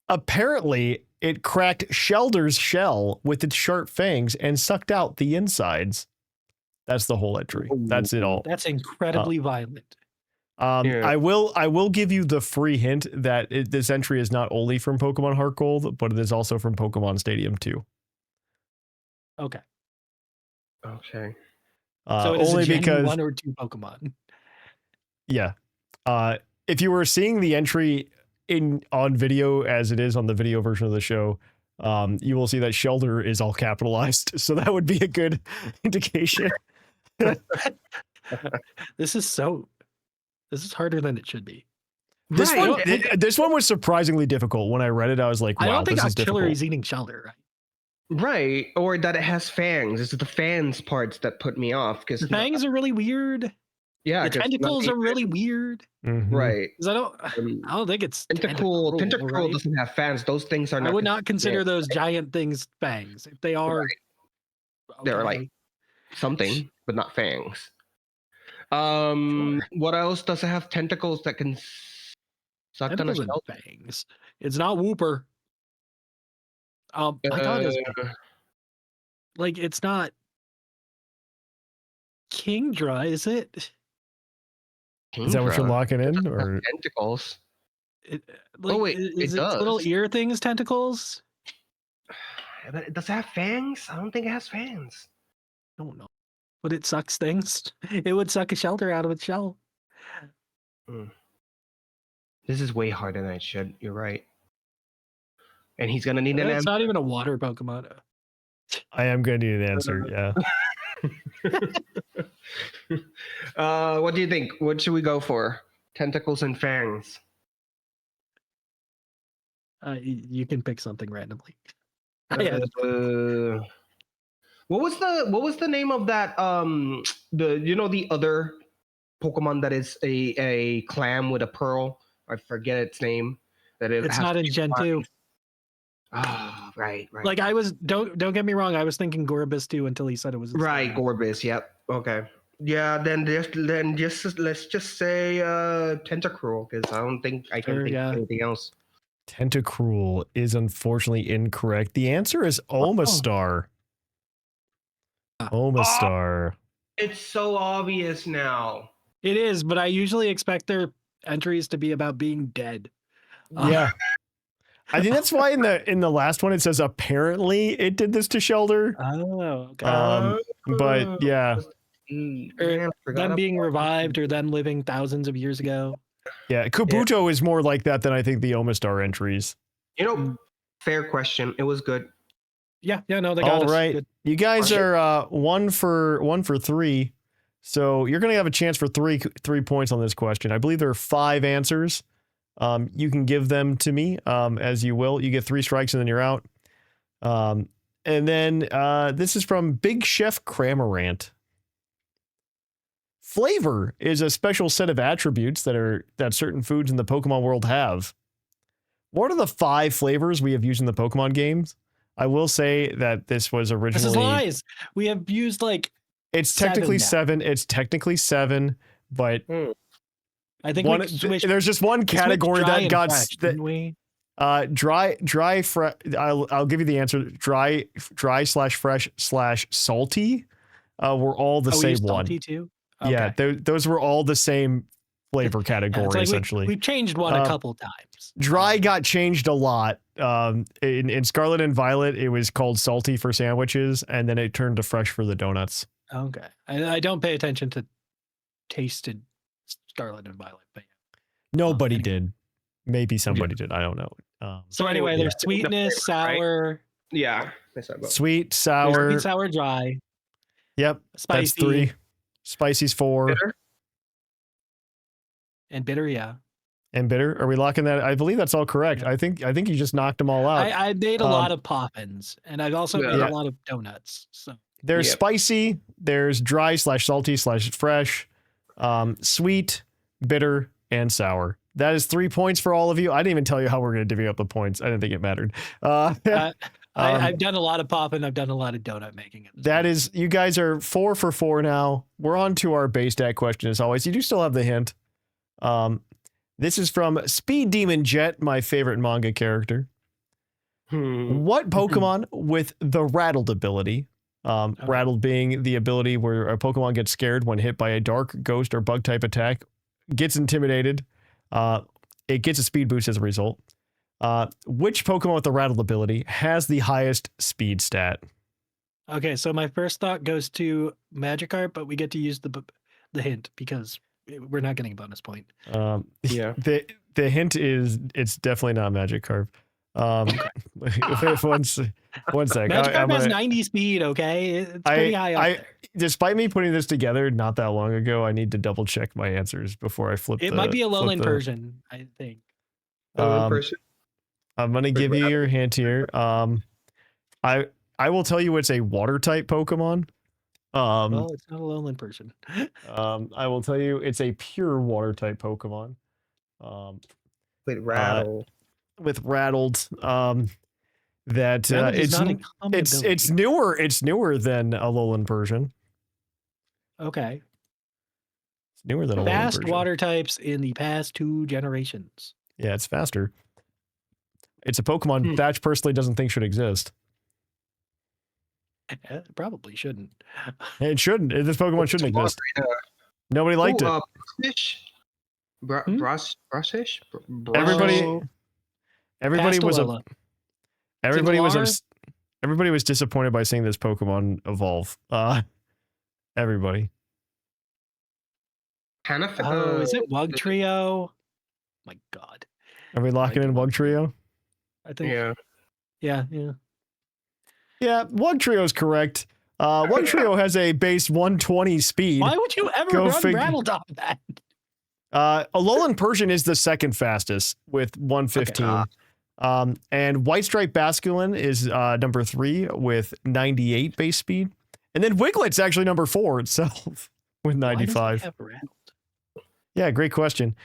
Apparently, it cracked Shelder's shell with its sharp fangs and sucked out the insides. That's the whole entry. That's it all. That's incredibly violent. I will give you the free hint that this entry is not only from Pokemon Heart Gold, but it is also from Pokemon Stadium 2. Okay. So it is only a Gen because 1 or 2 Pokemon. Yeah. If you were seeing the entry on video as it is on the video version of the show, you will see that Shelder is all capitalized. So that would be a good indication. This is harder than it should be. This Right. this one was surprisingly difficult. When I read it, I was like, wow, I don't think this is a killer difficult. is eating shelter, right? Right, or that it has fangs. It's the fangs parts that put me off because The fangs are really weird. yeah, The 'cause tentacles are really weird. Mhm. right. 'Cause I don't think it's Tentacle right? doesn't have fangs. Those things are not. I would not consider considered those giant things fangs. If they are, They're okay. like something, but not fangs. Sure. What else does it have tentacles that can suck on a Tentacles and shell? fangs. It's not Whooper. I thought it was like it's not Kingdra, is it? Is that what you're Kingdra locking in, doesn't have or tentacles? Like, wait, is it its little does. ear things tentacles? But does it have fangs? I don't think it has fangs. I don't know. But it sucks things. It would suck a shelter out of its shell. This is way harder than it should. You're right. And he's gonna need an It's answer. not even a water Pokemon. I am going to need an answer. Yeah. What do you think? What should we go for? Tentacles and fangs. You can pick something randomly. What was the name of that the other Pokemon that is a clam with a pearl? I forget its name. It's not in Gen 2. Ah, right. Like I was don't get me wrong, I was thinking Gorbis too until he said it was Right, Gorbis, yep. Okay. Yeah, then let's just say Tentacruel, because I don't think I can think of anything else. Tentacruel is unfortunately incorrect. The answer is Omastar. Omastar. It's so obvious now. It is, but I usually expect their entries to be about being dead. Yeah. I think that's why in the last one it says apparently it did this to Shelter. Oh, okay. But yeah. Or them being revived or them living thousands of years ago. Yeah, Kabuto is more like that than I think the Omastar entries. Fair question. It was good. Yeah, no, they got all us. right. Good. You guys are 1 for 3. So you're gonna have a chance for 3 points on this question. I believe there are 5 answers. You can give them to me as you will. You get 3 strikes and then you're out. And then this is from Big Chef Cramorant. Flavor is a special set of attributes that certain foods in the Pokemon world have. What are the 5 flavors we have used in the Pokemon games? I will say that this was originally. This is lies. We have used like. It's technically 7. It's technically 7, but I think there's just one category that got I'll give you the answer. Dry / fresh / salty were all the same one. Salty too? Okay. Yeah, those were all the same flavor category like essentially. We've changed one a couple times. Dry got changed a lot. In Scarlet and Violet, it was called salty for sandwiches, and then it turned to fresh for the donuts. Okay, I don't pay attention to tasted Scarlet and Violet, but nobody did. Maybe somebody did. I don't know. So anyway, there's sweetness, sour. Right? Yeah. Sweet, sour. Sweet, sour, dry. Yep. Spicy. That's 3. Spicy's 4. Bitter? And bitter, yeah. And bitter. Are we locking that? I believe that's all correct. Yeah. I think you just knocked them all out. I made a lot of poppins, and I've also made a lot of donuts. So there's spicy, there's dry / salty / fresh, sweet, bitter, and sour. That is 3 points for all of you. I didn't even tell you how we're going to divvy up the points. I didn't think it mattered. I've done a lot of popping. I've done a lot of donut making. That is, you guys are 4 for 4 now. We're on to our base stat question as always. You do still have the hint. This is from Speed Demon Jet, my favorite manga character. What Pokemon with the Rattled ability, Rattled being the ability where a Pokemon gets scared when hit by a dark, ghost, or bug type attack, gets intimidated, it gets a speed boost as a result. Which Pokemon with the Rattled ability has the highest speed stat? Okay, so my first thought goes to Magikarp, but we get to use the hint because we're not getting a bonus point. Yeah. The hint is it's definitely not Magikarp. One sec. Magikarp has 90 speed, okay? It's pretty high up there. Despite me putting this together not that long ago, I need to double check my answers before I flip. It might be a Alolan Persian, I think. Person. I'm gonna give you your hint here. I will tell you it's a water type Pokemon. Well, it's not a Alolan Persian. I will tell you it's a pure water type Pokemon. With rattle. With rattled. That it's newer. It's newer than Alolan Persian. Okay. It's newer than Alolan Fast Persian. water types in the past 2 generations. Yeah, it's faster. It's a Pokemon Thatch personally doesn't think should exist. It probably shouldn't. It shouldn't. This Pokemon shouldn't exist. Nobody liked it. Brussish? Everybody was disappointed by seeing this Pokemon evolve. Everybody. Is it Wug Trio? My God. Are we locking in Wug Trio? I think. Yeah. Yeah, Wug Trio is correct. Wug Trio has a base 120 speed. Why would you ever run Rattle Top that? Alolan Persian is the second fastest with 115. Okay. And White Stripe Basculin is number 3 with 98 base speed. And then Wiglet's actually number 4 itself with 95. Why does it have rattled? Yeah, great question.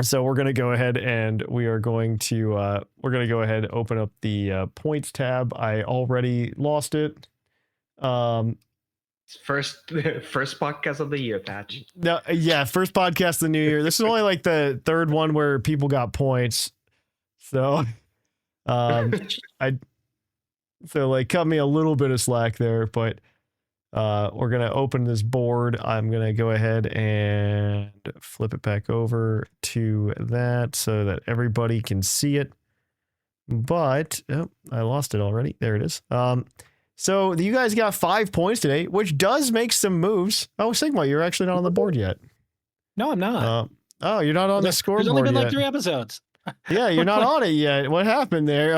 So we're going to go ahead and we're going to go ahead and open up the points tab. I already lost it. First podcast of the year, Thatch. No, yeah, first podcast of the new year. This is only like the third one where people got points. So cut me a little bit of slack there, but we're gonna open this board. I'm gonna go ahead and flip it back over to that so that everybody can see it. But I lost it already. There it is. So you guys got 5 points today, which does make some moves. Oh, Sigma, you're actually not on the board yet. No, I'm not. You're not on the scoreboard yet. There's only been like 3 episodes. Yeah, you're not on it yet. What happened there?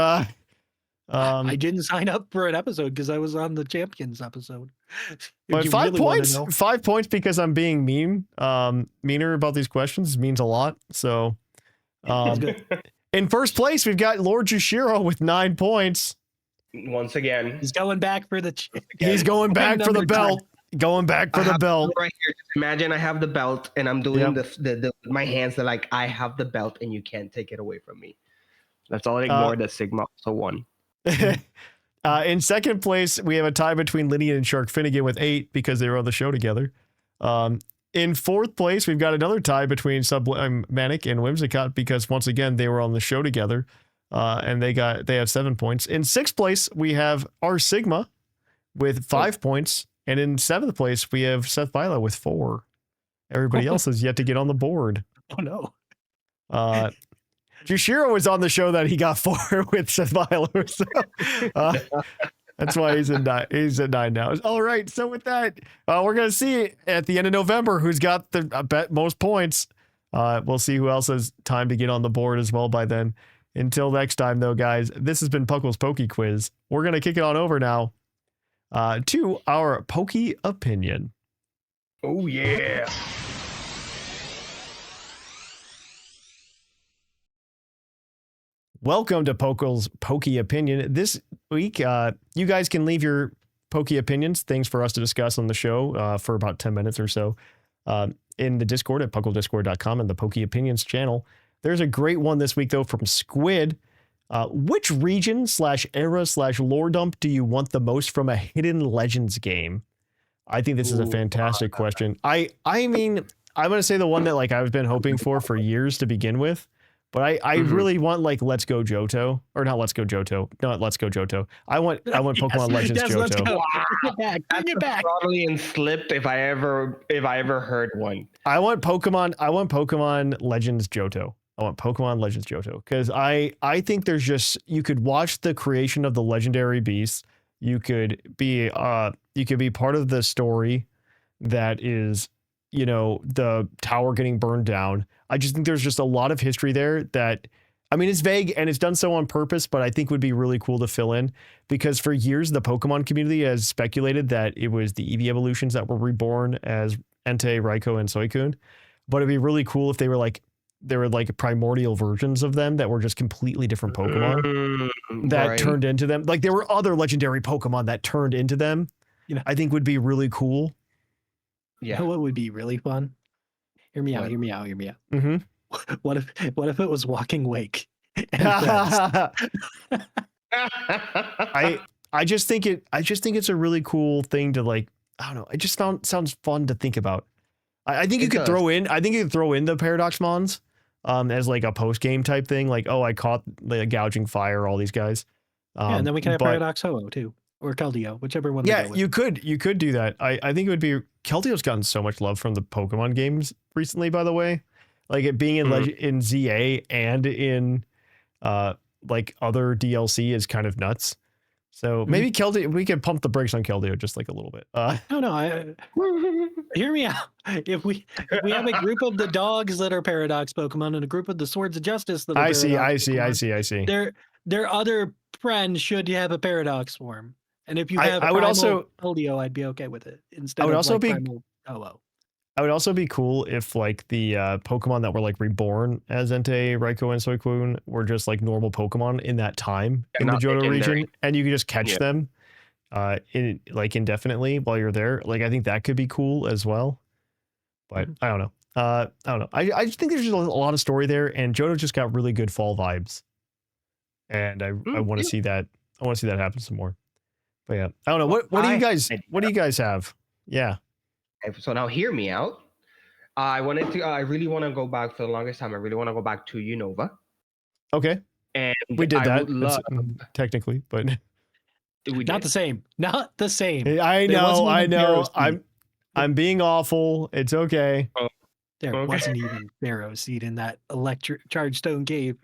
I didn't sign up for an episode because I was on the Champions episode. But 5 points. 5 points because I'm being meaner about these questions means a lot. So, in first place, we've got Lord Jushiro with 9 points. Once again, he's going back for the. He's going back for the belt. Going back for the belt. Right here. Just imagine I have the belt and I'm doing the my hands are like I have the belt and you can't take it away from me. That's all I ignore. That Sigma also won. In second place, we have a tie between Lydia and Shark Finnegan with 8 because they were on the show together. In fourth place, we've got another tie between Sublime Manic and Whimsicott because once again they were on the show together. And they have 7 points. In sixth place, we have R Sigma with 5 points. And in seventh place, we have Seth Vila with 4. Everybody else has yet to get on the board. Oh, no. Jushiro was on the show that he got 4 with Seth Vila. So, that's why he's at 9 now. All right. So with that, we're going to see at the end of November who's got the most points. We'll see who else has time to get on the board as well by then. Until next time, though, guys, this has been Puckle's PokeQuiz. We're going to kick it on over now to our Poke Opinion. Oh, yeah. Welcome to Puckle's Poke Opinion. This week, you guys can leave your Poke Opinions, things for us to discuss on the show for about 10 minutes or so in the Discord at pucklediscord.com and the Poke Opinions channel. There's a great one this week, though, from Squid. Which region /era /lore dump do you want the most from a Hidden Legends game? I think this is a fantastic question. I mean, I'm going to say the one that I've been hoping for years to begin with. But I really want Let's Go Johto, or not Let's Go Johto. No, Let's Go Johto. I want Pokemon Legends Johto. Let's go. Bring it back. Probably in Slip if I ever heard one. I want Pokemon Legends Johto. I want Pokemon Legends Johto because I think there's just, you could watch the creation of the legendary beasts. You could be part of the story that is, the tower getting burned down. I just think there's just a lot of history there that I mean, it's vague and it's done so on purpose, but I think would be really cool to fill in because for years, the Pokemon community has speculated that it was the Eevee evolutions that were reborn as Entei, Raikou, and Suicune. But it'd be really cool if they were like primordial versions of them that were just completely different Pokemon that turned into them. Like there were other legendary Pokemon that turned into them. You know, I think would be really cool. Yeah. You know what would be really fun? Hear me out. Mm-hmm. What if it was Walking Wake? I just think it's a really cool thing to like. I don't know. It just sounds fun to think about. I think you could throw in the Paradox Mons as like a post game type thing. Like, oh, I caught the gouging fire, all these guys. And then we can have Paradox Ho-Oh too, or Keldeo, whichever one. Yeah, you could do that. I think it would be. Keldeo's gotten so much love from the Pokemon games recently, by the way. Like it being in ZA and in like other DLC is kind of nuts. So maybe Keldeo, we could pump the brakes on Keldeo just like a little bit. No, hear me out. If we have a group of the dogs that are Paradox Pokemon and a group of the Swords of Justice that are I see. Their other friends should have a Paradox form. And if you have Keldeo, I'd be okay with it. Instead of Primal Ho-Oh. I would also be cool if like the Pokemon that were like reborn as Entei, Raikou, and Suicune were just like normal Pokemon in that time in the Johto region, and you could just catch them in like indefinitely while you're there. Like I think that could be cool as well. But I don't know. I just think there's just a lot of story there, and Johto just got really good fall vibes, and I want to see that. I want to see that happen some more. But yeah, I don't know. What do you guys have? Yeah. So now hear me out. I really want to go back for the longest time. I really want to go back to Unova. Okay. And we did that technically, but not the same. Not the same. I know. I'm being awful. It's okay. There wasn't even Pharaoh seed in that electric charged stone cave.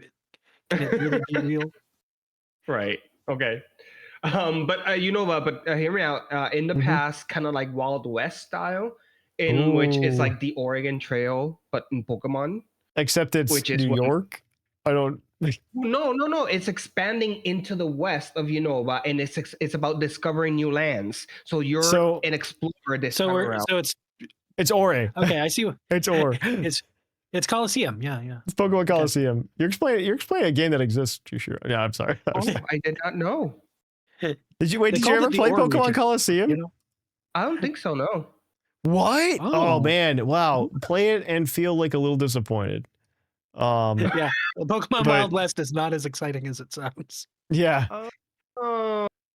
Can it really be real? Right. Okay. But hear me out. In the past, kind of like Wild West style, which is like the Oregon Trail, but in Pokemon. Except it's New York. I don't. No. It's expanding into the west of Unova, and it's about discovering new lands. So you're an explorer this time around. So it's Ore. Okay, I see. It's Ore. It's Coliseum. Yeah. It's Pokemon Coliseum. You're explaining a game that exists, Jushiro. Yeah, I'm sorry. I did not know. Did you ever play Pokemon Coliseum? You know? I don't think so, no. What? Oh man, wow. Play it and feel like a little disappointed. Yeah. Pokemon Wild West is not as exciting as it sounds. Yeah.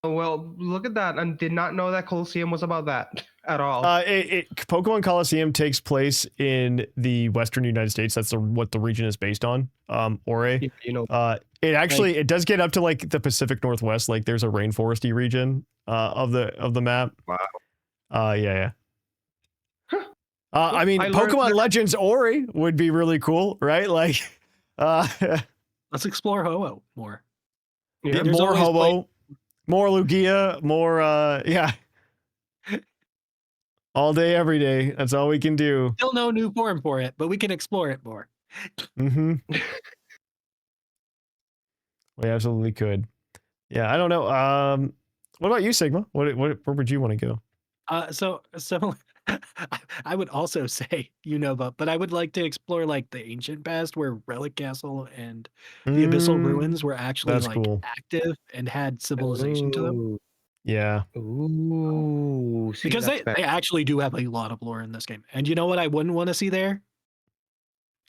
Well, look at that. I did not know that Coliseum was about that at all. Pokemon Coliseum takes place in the Western United States. That's what the region is based on. Ore. It does get up to like the Pacific Northwest. Like there's a rainforesty region of the map. Wow. Yeah. I mean, Pokemon Legends Ori would be really cool, right? Like, let's explore Ho-Oh more. Yeah, more Ho-Oh, more Lugia, more all day, every day. That's all we can do. Still no new form for it, but we can explore it more. Mm-hmm. We absolutely could. Yeah, I don't know. What about you, Sigma? Where would you want to go? So I would also say Unova, but I would like to explore like the ancient past where Relic Castle and the Abyssal Ruins were actually active and had civilization to them. Yeah. Ooh. Because they actually do have a lot of lore in this game. And you know what I wouldn't want to see there?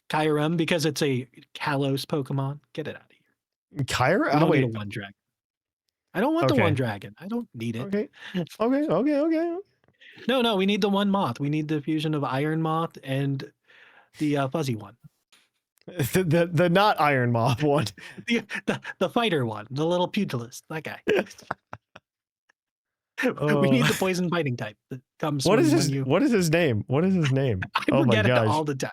Kyurem, because it's a Kalos Pokemon. Get it out of here. Kyurem? I don't need a one dragon. I don't want the one dragon. I don't need it. Okay. No, we need the one moth. We need the fusion of Iron Moth and the fuzzy one. The not Iron Moth one. The fighter one, the little pugilist, that guy. We need the poison biting type that comes. What is his name? What is his name? I forget it all the time.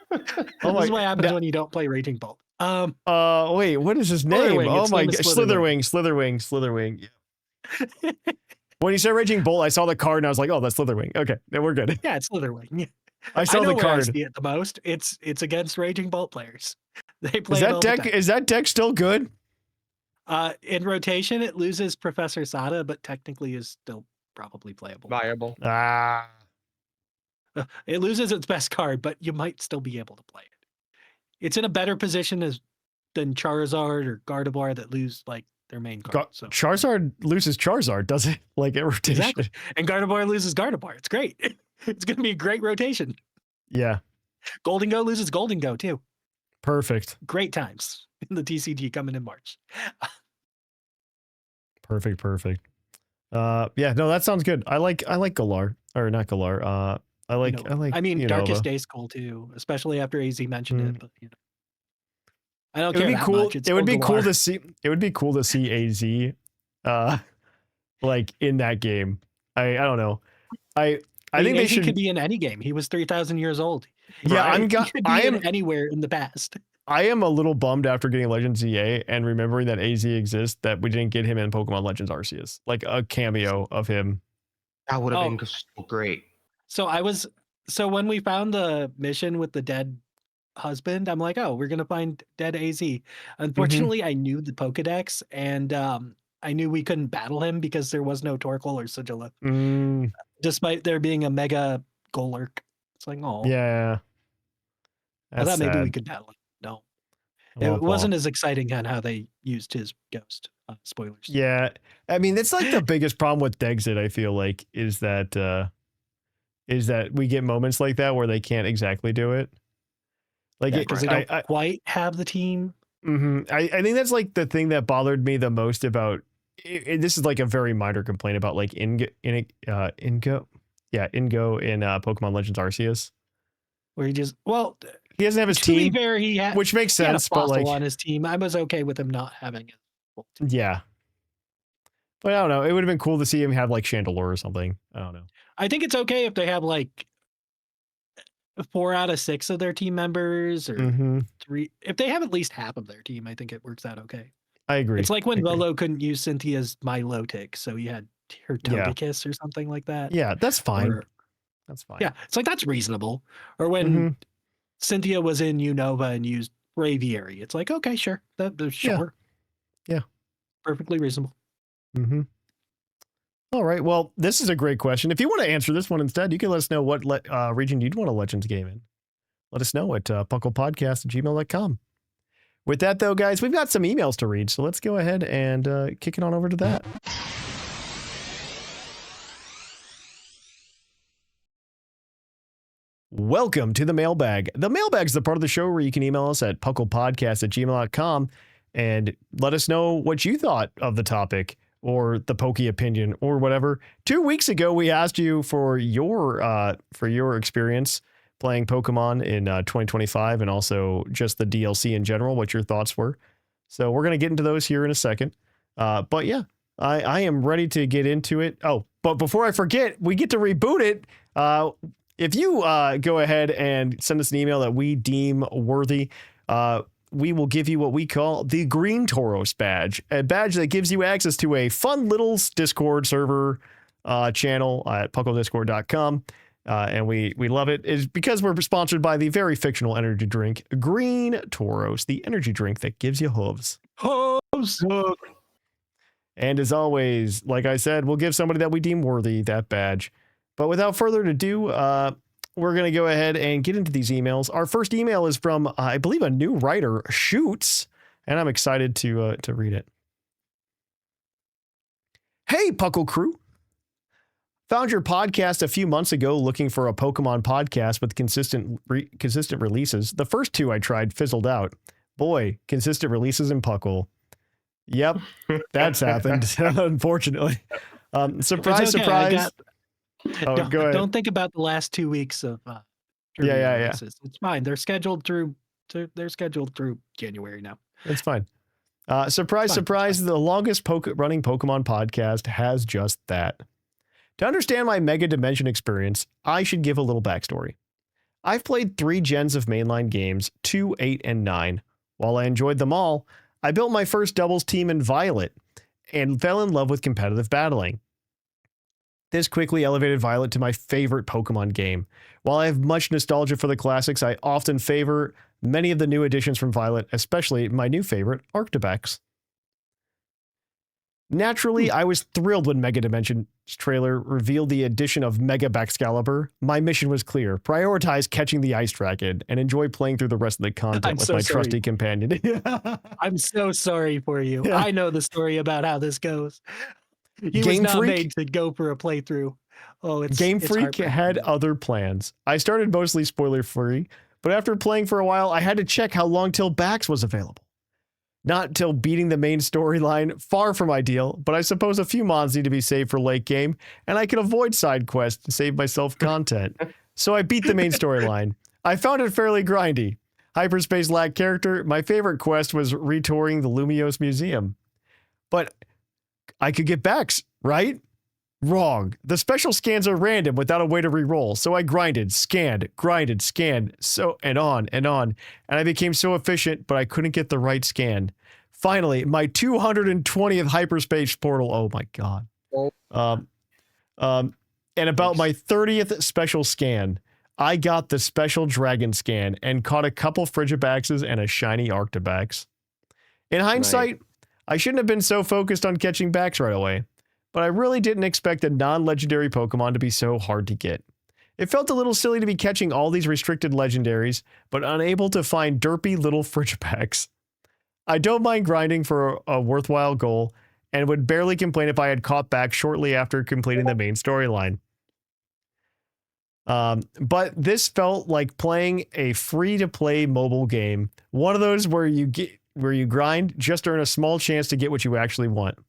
This is what happens when you don't play Raging Bolt. Wait, what is his name? Oh my god, Slitherwing. Yeah. When you said Raging Bolt, I saw the card and I was like, oh, that's Slitherwing. Okay, then we're good. Yeah, it's Slitherwing. I saw the card. I see it the most. It's against Raging Bolt players. They play it all the time. Is that deck still good? In rotation, it loses Professor Sada, but technically is still probably playable. Viable. It loses its best card, but you might still be able to play it. It's in a better position than Charizard or Gardevoir that lose like their main card. So Charizard loses Charizard, does it? Like at rotation. Exactly. And Gardevoir loses Gardevoir. It's great. It's going to be a great rotation. Yeah. Golden Go loses Golden Go too. Perfect. Great times in the TCG coming in March. Perfect. Yeah, no, that sounds good. I like Galar, or not Galar. I like Unova. Darkest Day's cool too, especially after AZ mentioned it. But I don't it care would be that cool. much. It would be cool to see. It would be cool to see AZ, like in that game. I don't know. I think they should. He could be in any game. He was 3,000 years old. Yeah, he could be in anywhere in the past. I am a little bummed after getting Legends EA and remembering that AZ exists that we didn't get him in Pokemon Legends Arceus, like a cameo of him. That would have been so great. So when we found the mission with the dead husband, I'm like, oh, we're gonna find dead AZ. Unfortunately, I knew the Pokedex, and I knew we couldn't battle him because there was no Torkoal or Sigilla, despite there being a Mega Golurk. It's like, oh, yeah. I thought maybe we could battle him. No, it wasn't as exciting on how they used his ghost. Spoilers. Yeah, I mean, that's like the biggest problem with Dexit. I feel like is that we get moments like that where they can't exactly do it. Like, because they don't quite have the team. I think that's like the thing that bothered me the most about. This is like a very minor complaint about like Ingo in Pokemon Legends Arceus, where he doesn't have his team, which makes sense. But like on his team, I was okay with him not having it. Yeah, but I don't know. It would have been cool to see him have like Chandelure or something. I don't know. I think it's okay if they have like 4 out of 6 of their team members or 3. If they have at least half of their team, I think it works out okay. I agree. It's like when Volo couldn't use Cynthia's Milotic, so he had her Togekiss or something like that. Yeah, that's fine. That's fine. Yeah, it's like that's reasonable. Or when Cynthia was in Unova and used Braviary, it's like, okay, sure. Sure. Yeah. Perfectly reasonable. All right. Well, this is a great question. If you want to answer this one instead, you can let us know what region you'd want a Legends game in. Let us know at puclpodcast@gmail.com. With that, though, guys, we've got some emails to read, so let's go ahead and kick it on over to that. Welcome to the Mailbag. The Mailbag is the part of the show where you can email us at puclpodcast@gmail.com and let us know what you thought of the topic or the Poke opinion or whatever. 2 weeks ago, we asked you for your experience playing Pokemon in 2025 and also just the DLC in general, what your thoughts were. So we're going to get into those here in a second. But yeah, I am ready to get into it. Oh, but before I forget, we get to reboot it. If you go ahead and send us an email that we deem worthy, we will give you what we call the Green Tauros badge, a badge that gives you access to a fun little Discord server channel at puclediscord.com. And we love it. It's because we're sponsored by the very fictional energy drink, Green Tauros, the energy drink that gives you hooves. Hooves! And as always, like I said, we'll give somebody that we deem worthy that badge. But without further ado, we're going to go ahead and get into these emails. Our first email is from, I believe, a new writer, Shoots, and I'm excited to read it. Hey, Puckle crew. Found your podcast a few months ago looking for a Pokemon podcast with consistent releases. The first 2 I tried fizzled out. Boy, consistent releases in Puckle. Yep, that's happened, unfortunately. Surprise. Go ahead. Don't think about the last 2 weeks of releases. It's fine. They're scheduled through January now. It's fine. Surprise. The longest running Pokemon podcast has just that. To understand my Mega Dimension experience, I should give a little backstory. I've played 3 gens of mainline games, 2, 8, and 9. While I enjoyed them all, I built my first doubles team in Violet and fell in love with competitive battling. This quickly elevated Violet to my favorite Pokemon game. While I have much nostalgia for the classics, I often favor many of the new additions from Violet, especially my new favorite, Arctibex. Naturally, I was thrilled when Mega Dimension's trailer revealed the addition of Mega Baxcalibur. My mission was clear. Prioritize catching the Ice Dragon and enjoy playing through the rest of the content with my trusty companion. I'm so sorry for you. Yeah. I know the story about how this goes. He was not made to go for a playthrough. Oh, Game Freak had other plans. I started mostly spoiler-free, but after playing for a while, I had to check how long till Bax was available. Not till beating the main storyline, far from ideal, but I suppose a few mods need to be saved for late game, and I can avoid side quests to save myself content. So I beat the main storyline. I found it fairly grindy. Hyperspace lacked character. My favorite quest was retouring the Lumiose Museum. But I could get Bax, right? Wrong. The special scans are random without a way to reroll, so I grinded, scanned, so and on, and I became so efficient, but I couldn't get the right scan. Finally, my 220th hyperspace portal. Oh my god. And about my 30th special scan, I got the special dragon scan and caught a couple Frigibaxes and a shiny Arctibex. In hindsight, I shouldn't have been so focused on catching Bax right away, but I really didn't expect a non-legendary Pokemon to be so hard to get. It felt a little silly to be catching all these restricted legendaries, but unable to find derpy little Frigibax. I don't mind grinding for a worthwhile goal, and would barely complain if I had caught Bax shortly after completing the main storyline. But this felt like playing a free-to-play mobile game, one of those where you grind just to earn a small chance to get what you actually want.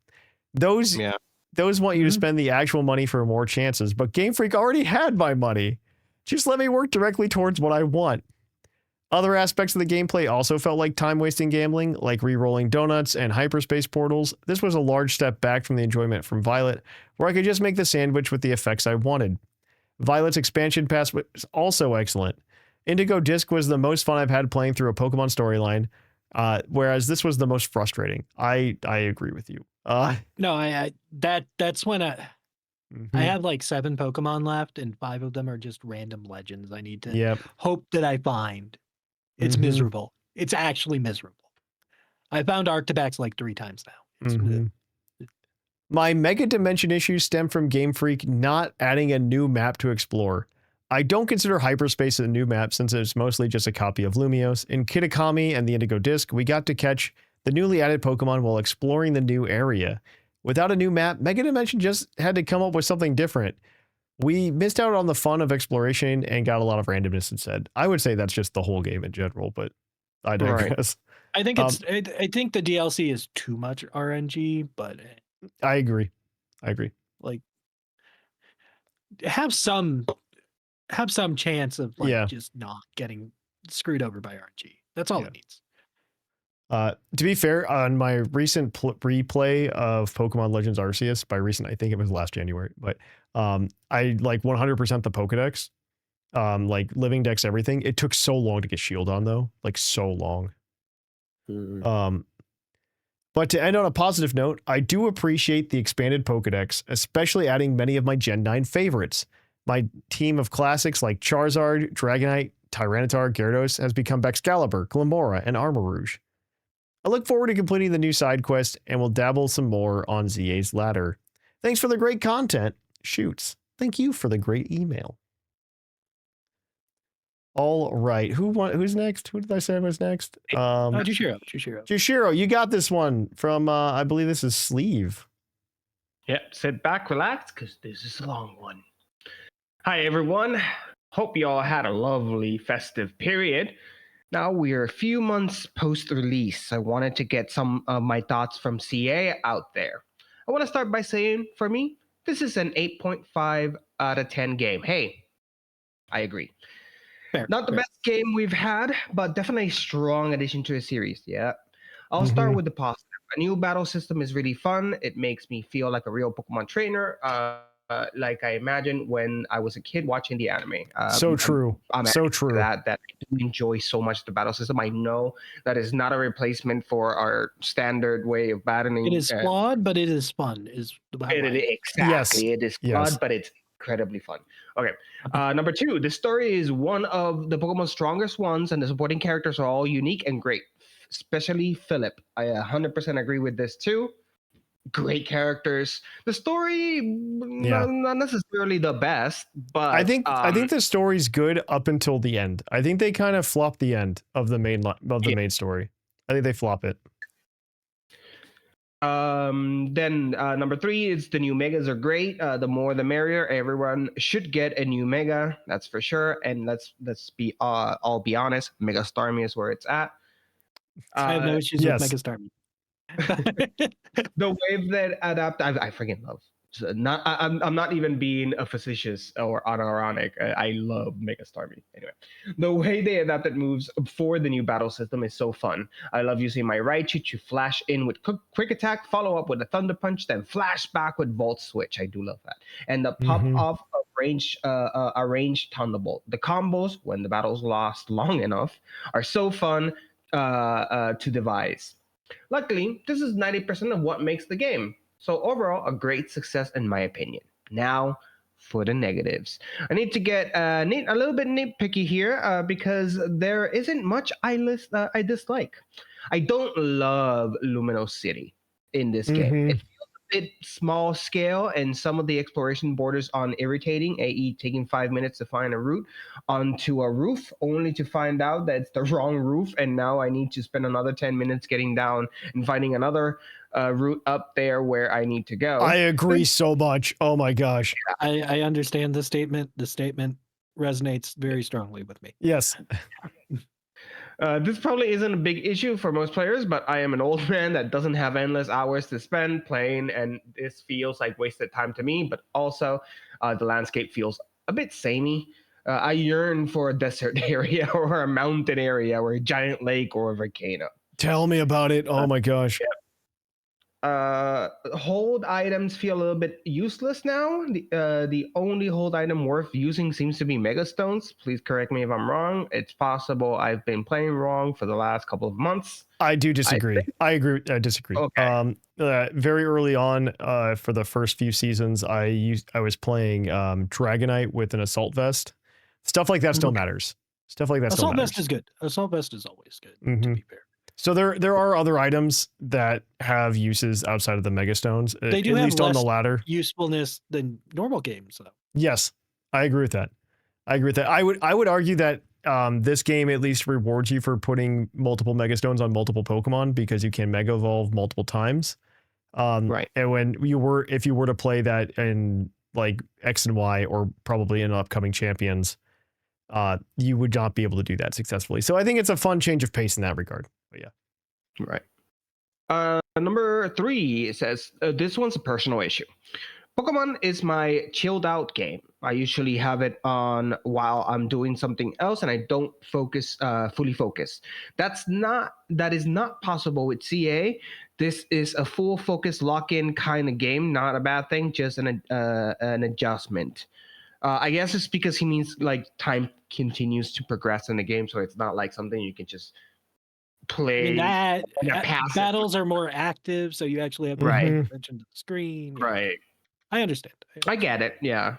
Those want you to spend the actual money for more chances, but Game Freak already had my money. Just let me work directly towards what I want. Other aspects of the gameplay also felt like time-wasting gambling, like re-rolling donuts and hyperspace portals. This was a large step back from the enjoyment from Violet, where I could just make the sandwich with the effects I wanted. Violet's expansion pass was also excellent. Indigo Disc was the most fun I've had playing through a Pokemon storyline, whereas this was the most frustrating. I agree with you. No, that's when I have like 7 Pokemon left, and 5 of them are just random legends I need to hope that I find. It's miserable. It's actually miserable. I found Arctibex like 3 times now. My Mega Dimension issues stem from Game Freak not adding a new map to explore. I don't consider Hyperspace a new map since it's mostly just a copy of Lumiose. In Kitakami and the Indigo Disc, we got to catch the newly added Pokemon while exploring the new area. Without a new map, Mega Dimension just had to come up with something different. We missed out on the fun of exploration and got a lot of randomness instead. I would say that's just the whole game in general, but I digress. I think I think the DLC is too much RNG, but I agree. Like, have some chance of just not getting screwed over by RNG. That's all it needs. To be fair, on my recent replay of Pokemon Legends Arceus, by recent, I think it was last January, but I like 100% the Pokedex, like living dex, everything. It took so long to get Shield on though, like so long. But to end on a positive note, I do appreciate the expanded Pokedex, especially adding many of my Gen 9 favorites. My team of classics like Charizard, Dragonite, Tyranitar, Gyarados has become Baxcalibur, Glimmora, and Armarouge. I look forward to completing the new side quest and will dabble some more on ZA's ladder. Thanks for the great content. Shoots. Thank you for the great email. All right. Who's next? Who did I say was next? Jushiro, you got this one from, I believe this is Sleeve. Yep. Sit back, relax, because this is a long one. Hi, everyone. Hope you all had a lovely festive period. Now we're a few months post-release. I wanted to get some of my thoughts from CA out there. I want to start by saying, for me, this is an 8.5 out of 10 game. Hey, I agree. Not the best game we've had, but definitely a strong addition to the series. Yeah. I'll start with the positive. A new battle system is really fun. It makes me feel like a real Pokemon trainer. Like I imagined when I was a kid watching the anime. So true. So true. That I do enjoy so much the battle system. I know that is not a replacement for our standard way of battling. It is flawed, but it is fun. Exactly. Yes. It is flawed, but it's incredibly fun. Okay, number 2. The story is one of the Pokemon's strongest ones, and the supporting characters are all unique and great. Especially Philip. I 100% agree with this too. Great characters. The story, not necessarily the best, but I think the story's good up until the end. I think they kind of flop the end of the main main story. I think they flop it. Then number 3 is the new megas are great. The more the merrier. Everyone should get a new mega, that's for sure. And let's be I'll be honest, Mega Starmie is where it's at. I have no issues with Mega Starmie. The wave that adapt, I freaking love. So I'm not even being a facetious or unironic. I love Mega Starmie. Anyway, the way they adapted moves for the new battle system is so fun. I love using my Raichu to flash in with quick attack, follow up with a Thunder Punch, then flash back with Volt Switch. I do love that. And the pop off of a ranged Thunderbolt. The combos, when the battles last long enough, are so fun to devise. Luckily, this is 90% of what makes the game. So overall, a great success in my opinion. Now, for the negatives. I need to get a little bit nitpicky here because there isn't much I dislike. I don't love Lumino City in this game. It feels a bit small scale, and some of the exploration borders on irritating, i.e. taking 5 minutes to find a route onto a roof, only to find out that it's the wrong roof, and now I need to spend another 10 minutes getting down and finding another route up there where I need to go. I agree so much. Oh my gosh. I understand the statement. The statement resonates very strongly with me. Yes. This probably isn't a big issue for most players, but I am an old man that doesn't have endless hours to spend playing, and this feels like wasted time to me, but also the landscape feels a bit samey. I yearn for a desert area or a mountain area or a giant lake or a volcano. Tell me about it. Oh my gosh. Yeah. Hold items feel a little bit useless now. The only hold item worth using seems to be Mega Stones. Please correct me if I'm wrong. It's possible I've been playing wrong for the last couple of months. I do disagree. I disagree. Okay. Very early on, for the first few seasons, I was playing Dragonite with an Assault Vest. Stuff like that still matters. Stuff like that still matters. Assault Vest is good. Assault Vest is always good, to be fair. So there are other items that have uses outside of the Mega Stones. They do at have least less on the ladder usefulness than normal games, though. Yes, I agree with that. I would argue that this game at least rewards you for putting multiple Mega Stones on multiple Pokemon because you can Mega Evolve multiple times. Right. And if you were to play that in like X and Y or probably in upcoming Champions, you would not be able to do that successfully. So I think it's a fun change of pace in that regard. But yeah. Right. Number 3 says, this one's a personal issue. Pokemon is my chilled out game. I usually have it on while I'm doing something else and I don't fully focus. That is not possible with CA. This is a full focus lock-in kind of game, not a bad thing, just an adjustment. I guess it's because he means like time continues to progress in the game, so it's not like something you can just play. I mean, battles are more active, so you actually have to pay attention to the screen. Right. I understand. I get it. Yeah.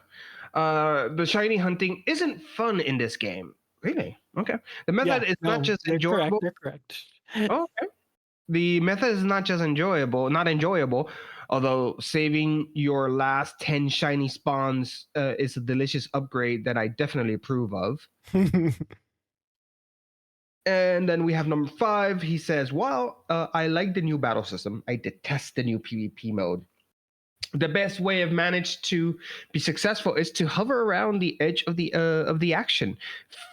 The shiny hunting isn't fun in this game. Really? Okay. The method is not just enjoyable. They're correct. Oh, okay. The method is not enjoyable, although saving your last 10 shiny spawns is a delicious upgrade that I definitely approve of. And then we have number 5. He says, while I like the new battle system, I detest the new PvP mode. The best way I've managed to be successful is to hover around the edge of the action,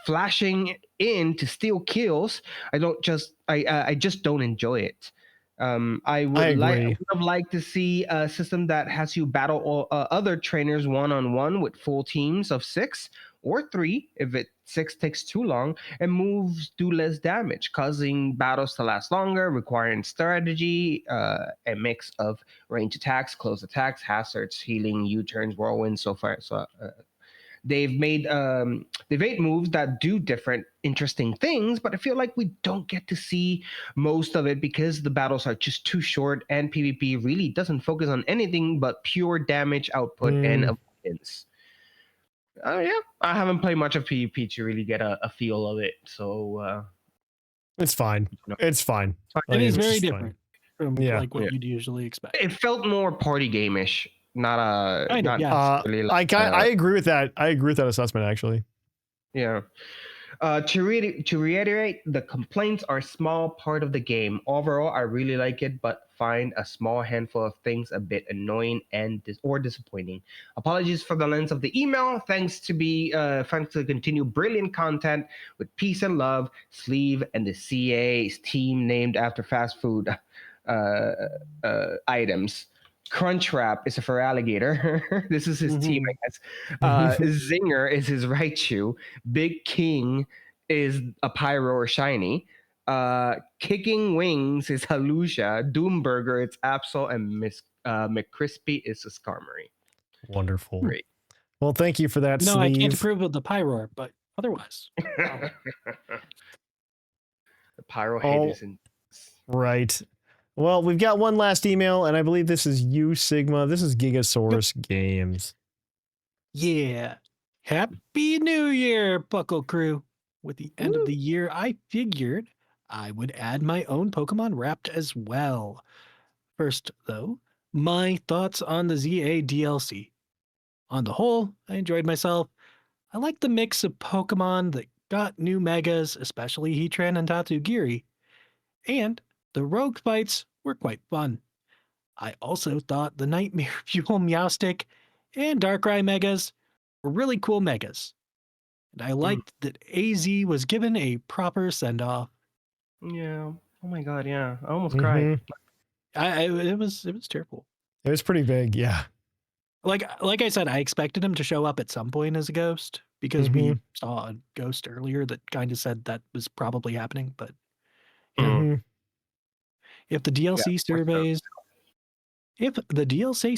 flashing in to steal kills. I just don't enjoy it. I would have liked to see a system that has you battle other trainers one-on-one with full teams of 6 or 3 if 6 takes too long, and moves do less damage, causing battles to last longer, requiring strategy, a mix of range attacks, close attacks, hazards, healing, U-turns, whirlwinds, so far. So they've made moves that do different interesting things, but I feel like we don't get to see most of it because the battles are just too short, and PvP really doesn't focus on anything but pure damage output and avoidance. Yeah, I haven't played much of PvP to really get a feel of it. So it's fine. It's fine. It is very just different from like what you'd usually expect. It felt more party game-ish, not yeah. I agree with that. I agree with that assessment actually. Yeah. To reiterate, the complaints are a small part of the game. Overall, I really like it, but find a small handful of things a bit annoying and or disappointing. Apologies for the length of the email. Thanks to continue brilliant content with peace and love, Sleeve and the CA's team named after fast food items. Crunchwrap is for alligator. This is his team, I guess. Zinger is his right shoe. Big King is a pyro or shiny. Kicking Wings is Halusha. Doomburger it's Absol, and McCrispy is a Skarmory. Wonderful. Great. Well, thank you for that. No, Sleeve. I can't approve of the pyro, but otherwise. The pyro hate is in. Right. Well, we've got one last email, and I believe this is you, Sigma. This is Gigasaurus Games. Yeah. Happy New Year, Puckle Crew. With the end of the year, I figured I would add my own Pokemon Wrapped as well. First, though, my thoughts on the ZA DLC. On the whole, I enjoyed myself. I like the mix of Pokemon that got new megas, especially Heatran and Tatsugiri. And the rogue fights were quite fun. I also thought the Nightmare Fuel Meowstic and Darkrai megas were really cool megas. And I liked that AZ was given a proper send-off. Yeah. Oh my god, yeah. I almost cried. It was terrible. It was pretty big, yeah. Like I said, I expected him to show up at some point as a ghost because we saw a ghost earlier that kind of said that was probably happening, but if the DLC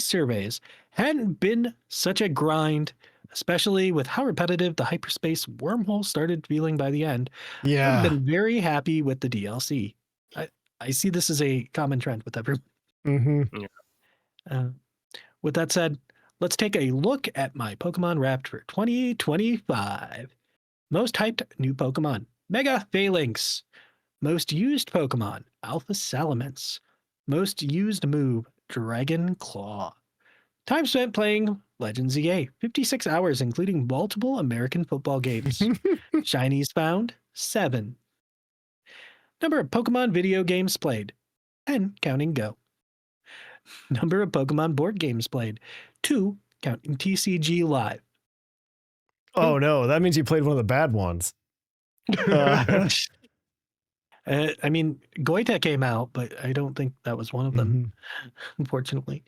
surveys hadn't been such a grind, especially with how repetitive the hyperspace wormhole started feeling by the end, I've been very happy with the DLC. I see this as a common trend with everyone. With that said, let's take a look at my Pokemon Wrapped for 2025. Most hyped new Pokemon, Mega Phalanx. Most used Pokemon, Alpha Salamence. Most used move, Dragon Claw. Time spent playing Legends EA, 56 hours, including multiple American football games. Shinies found, 7. Number of Pokemon video games played, 10, counting Go. Number of Pokemon board games played, 2, counting TCG Live. Oh no, that means you played one of the bad ones. I mean, Goita came out, but I don't think that was one of them, unfortunately.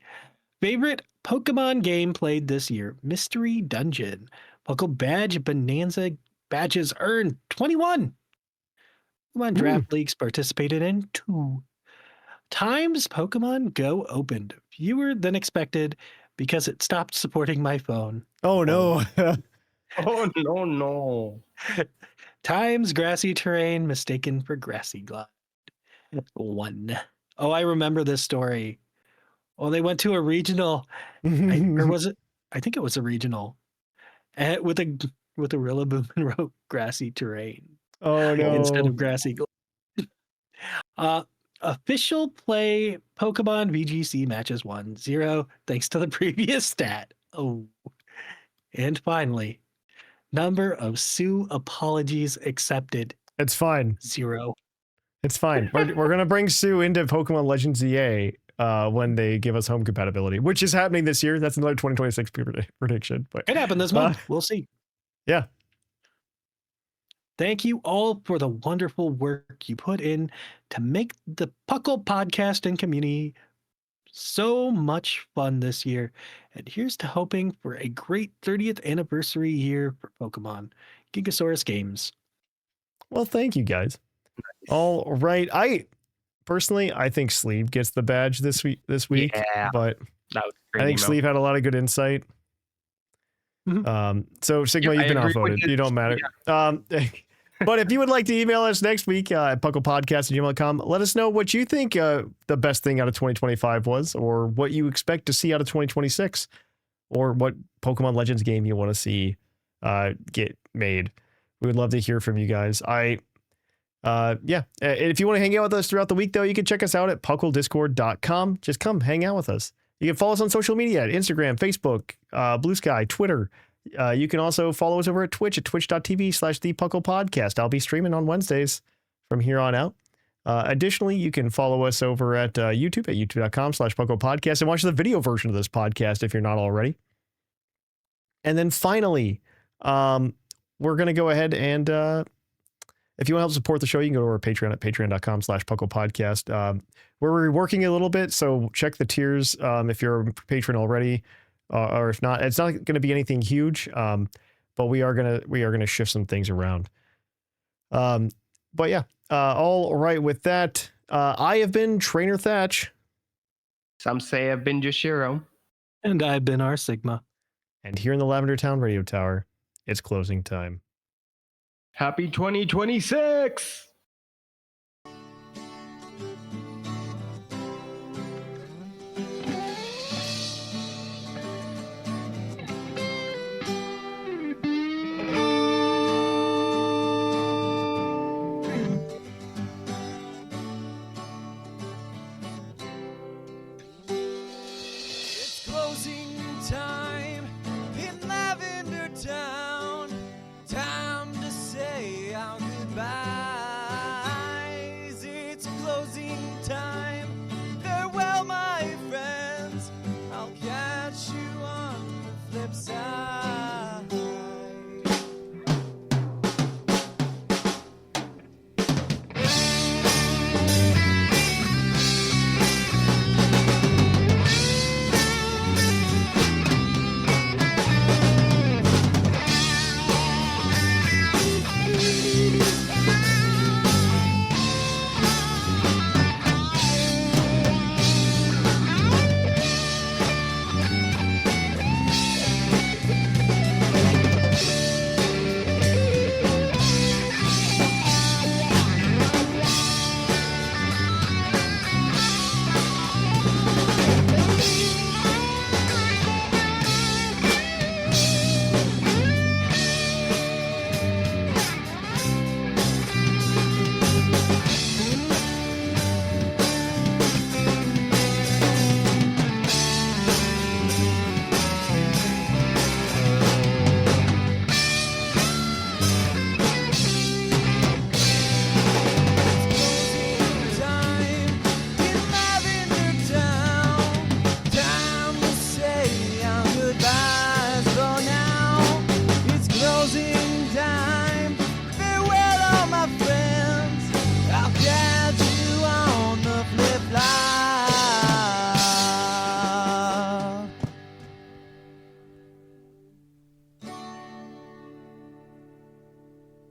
Favorite Pokemon game played this year, Mystery Dungeon. Puckle Badge Bonanza badges earned, 21. Pokemon Draft Leagues participated in, 2. Times Pokemon Go opened, fewer than expected because it stopped supporting my phone. Oh no. Oh no. Times grassy terrain mistaken for grassy glide. 1. Oh, I remember this story. Oh, they went to a regional, or was it? I think it was a regional, with a Rillaboom and wrote grassy terrain. Oh no! Instead of grassy glide. Official play Pokemon VGC matches 1-0 thanks to the previous stat. Oh, and finally, number of Sue apologies accepted. It's fine. 0. It's fine. We're gonna bring Sue into Pokemon Legends EA when they give us home compatibility, which is happening this year. That's another 2026 prediction. But it happened this month. We'll see. Yeah. Thank you all for the wonderful work you put in to make the Puckle podcast and community so much fun this year. And here's to hoping for a great 30th anniversary year for Pokemon. Gigasaurus Games. Well, thank you guys. All right. I think Sleeve gets the badge this week, Yeah, but I think Sleeve had a lot of good insight. So Sigma, you've been outvoted. You don't matter. Yeah. But if you would like to email us next week at puclpodcast@gmail.com, let us know what you think the best thing out of 2025 was, or what you expect to see out of 2026, or what Pokemon Legends game you want to see get made. We would love to hear from you guys. If you want to hang out with us throughout the week, though, you can check us out at pucldiscord.com. Just come hang out with us. You can follow us on social media at Instagram, Facebook, Blue Sky, Twitter. You can also follow us over at Twitch at twitch.tv/thepuclpodcast. I'll be streaming on Wednesdays from here on out. Additionally, you can follow us over at YouTube at youtube.com/puclpodcast and watch the video version of this podcast if you're not already. And then finally, we're going to go ahead and if you want to help support the show, you can go to our Patreon at patreon.com/puclpodcast. We're reworking a little bit, so check the tiers if you're a patron already, or if not. It's not going to be anything huge, but we are gonna shift some things around. All right. With that, I have been Trainer Thatch. Some say I've been Jushiro. And I've been R Sigma. And here in the Lavender Town Radio Tower, it's closing time. Happy 2026!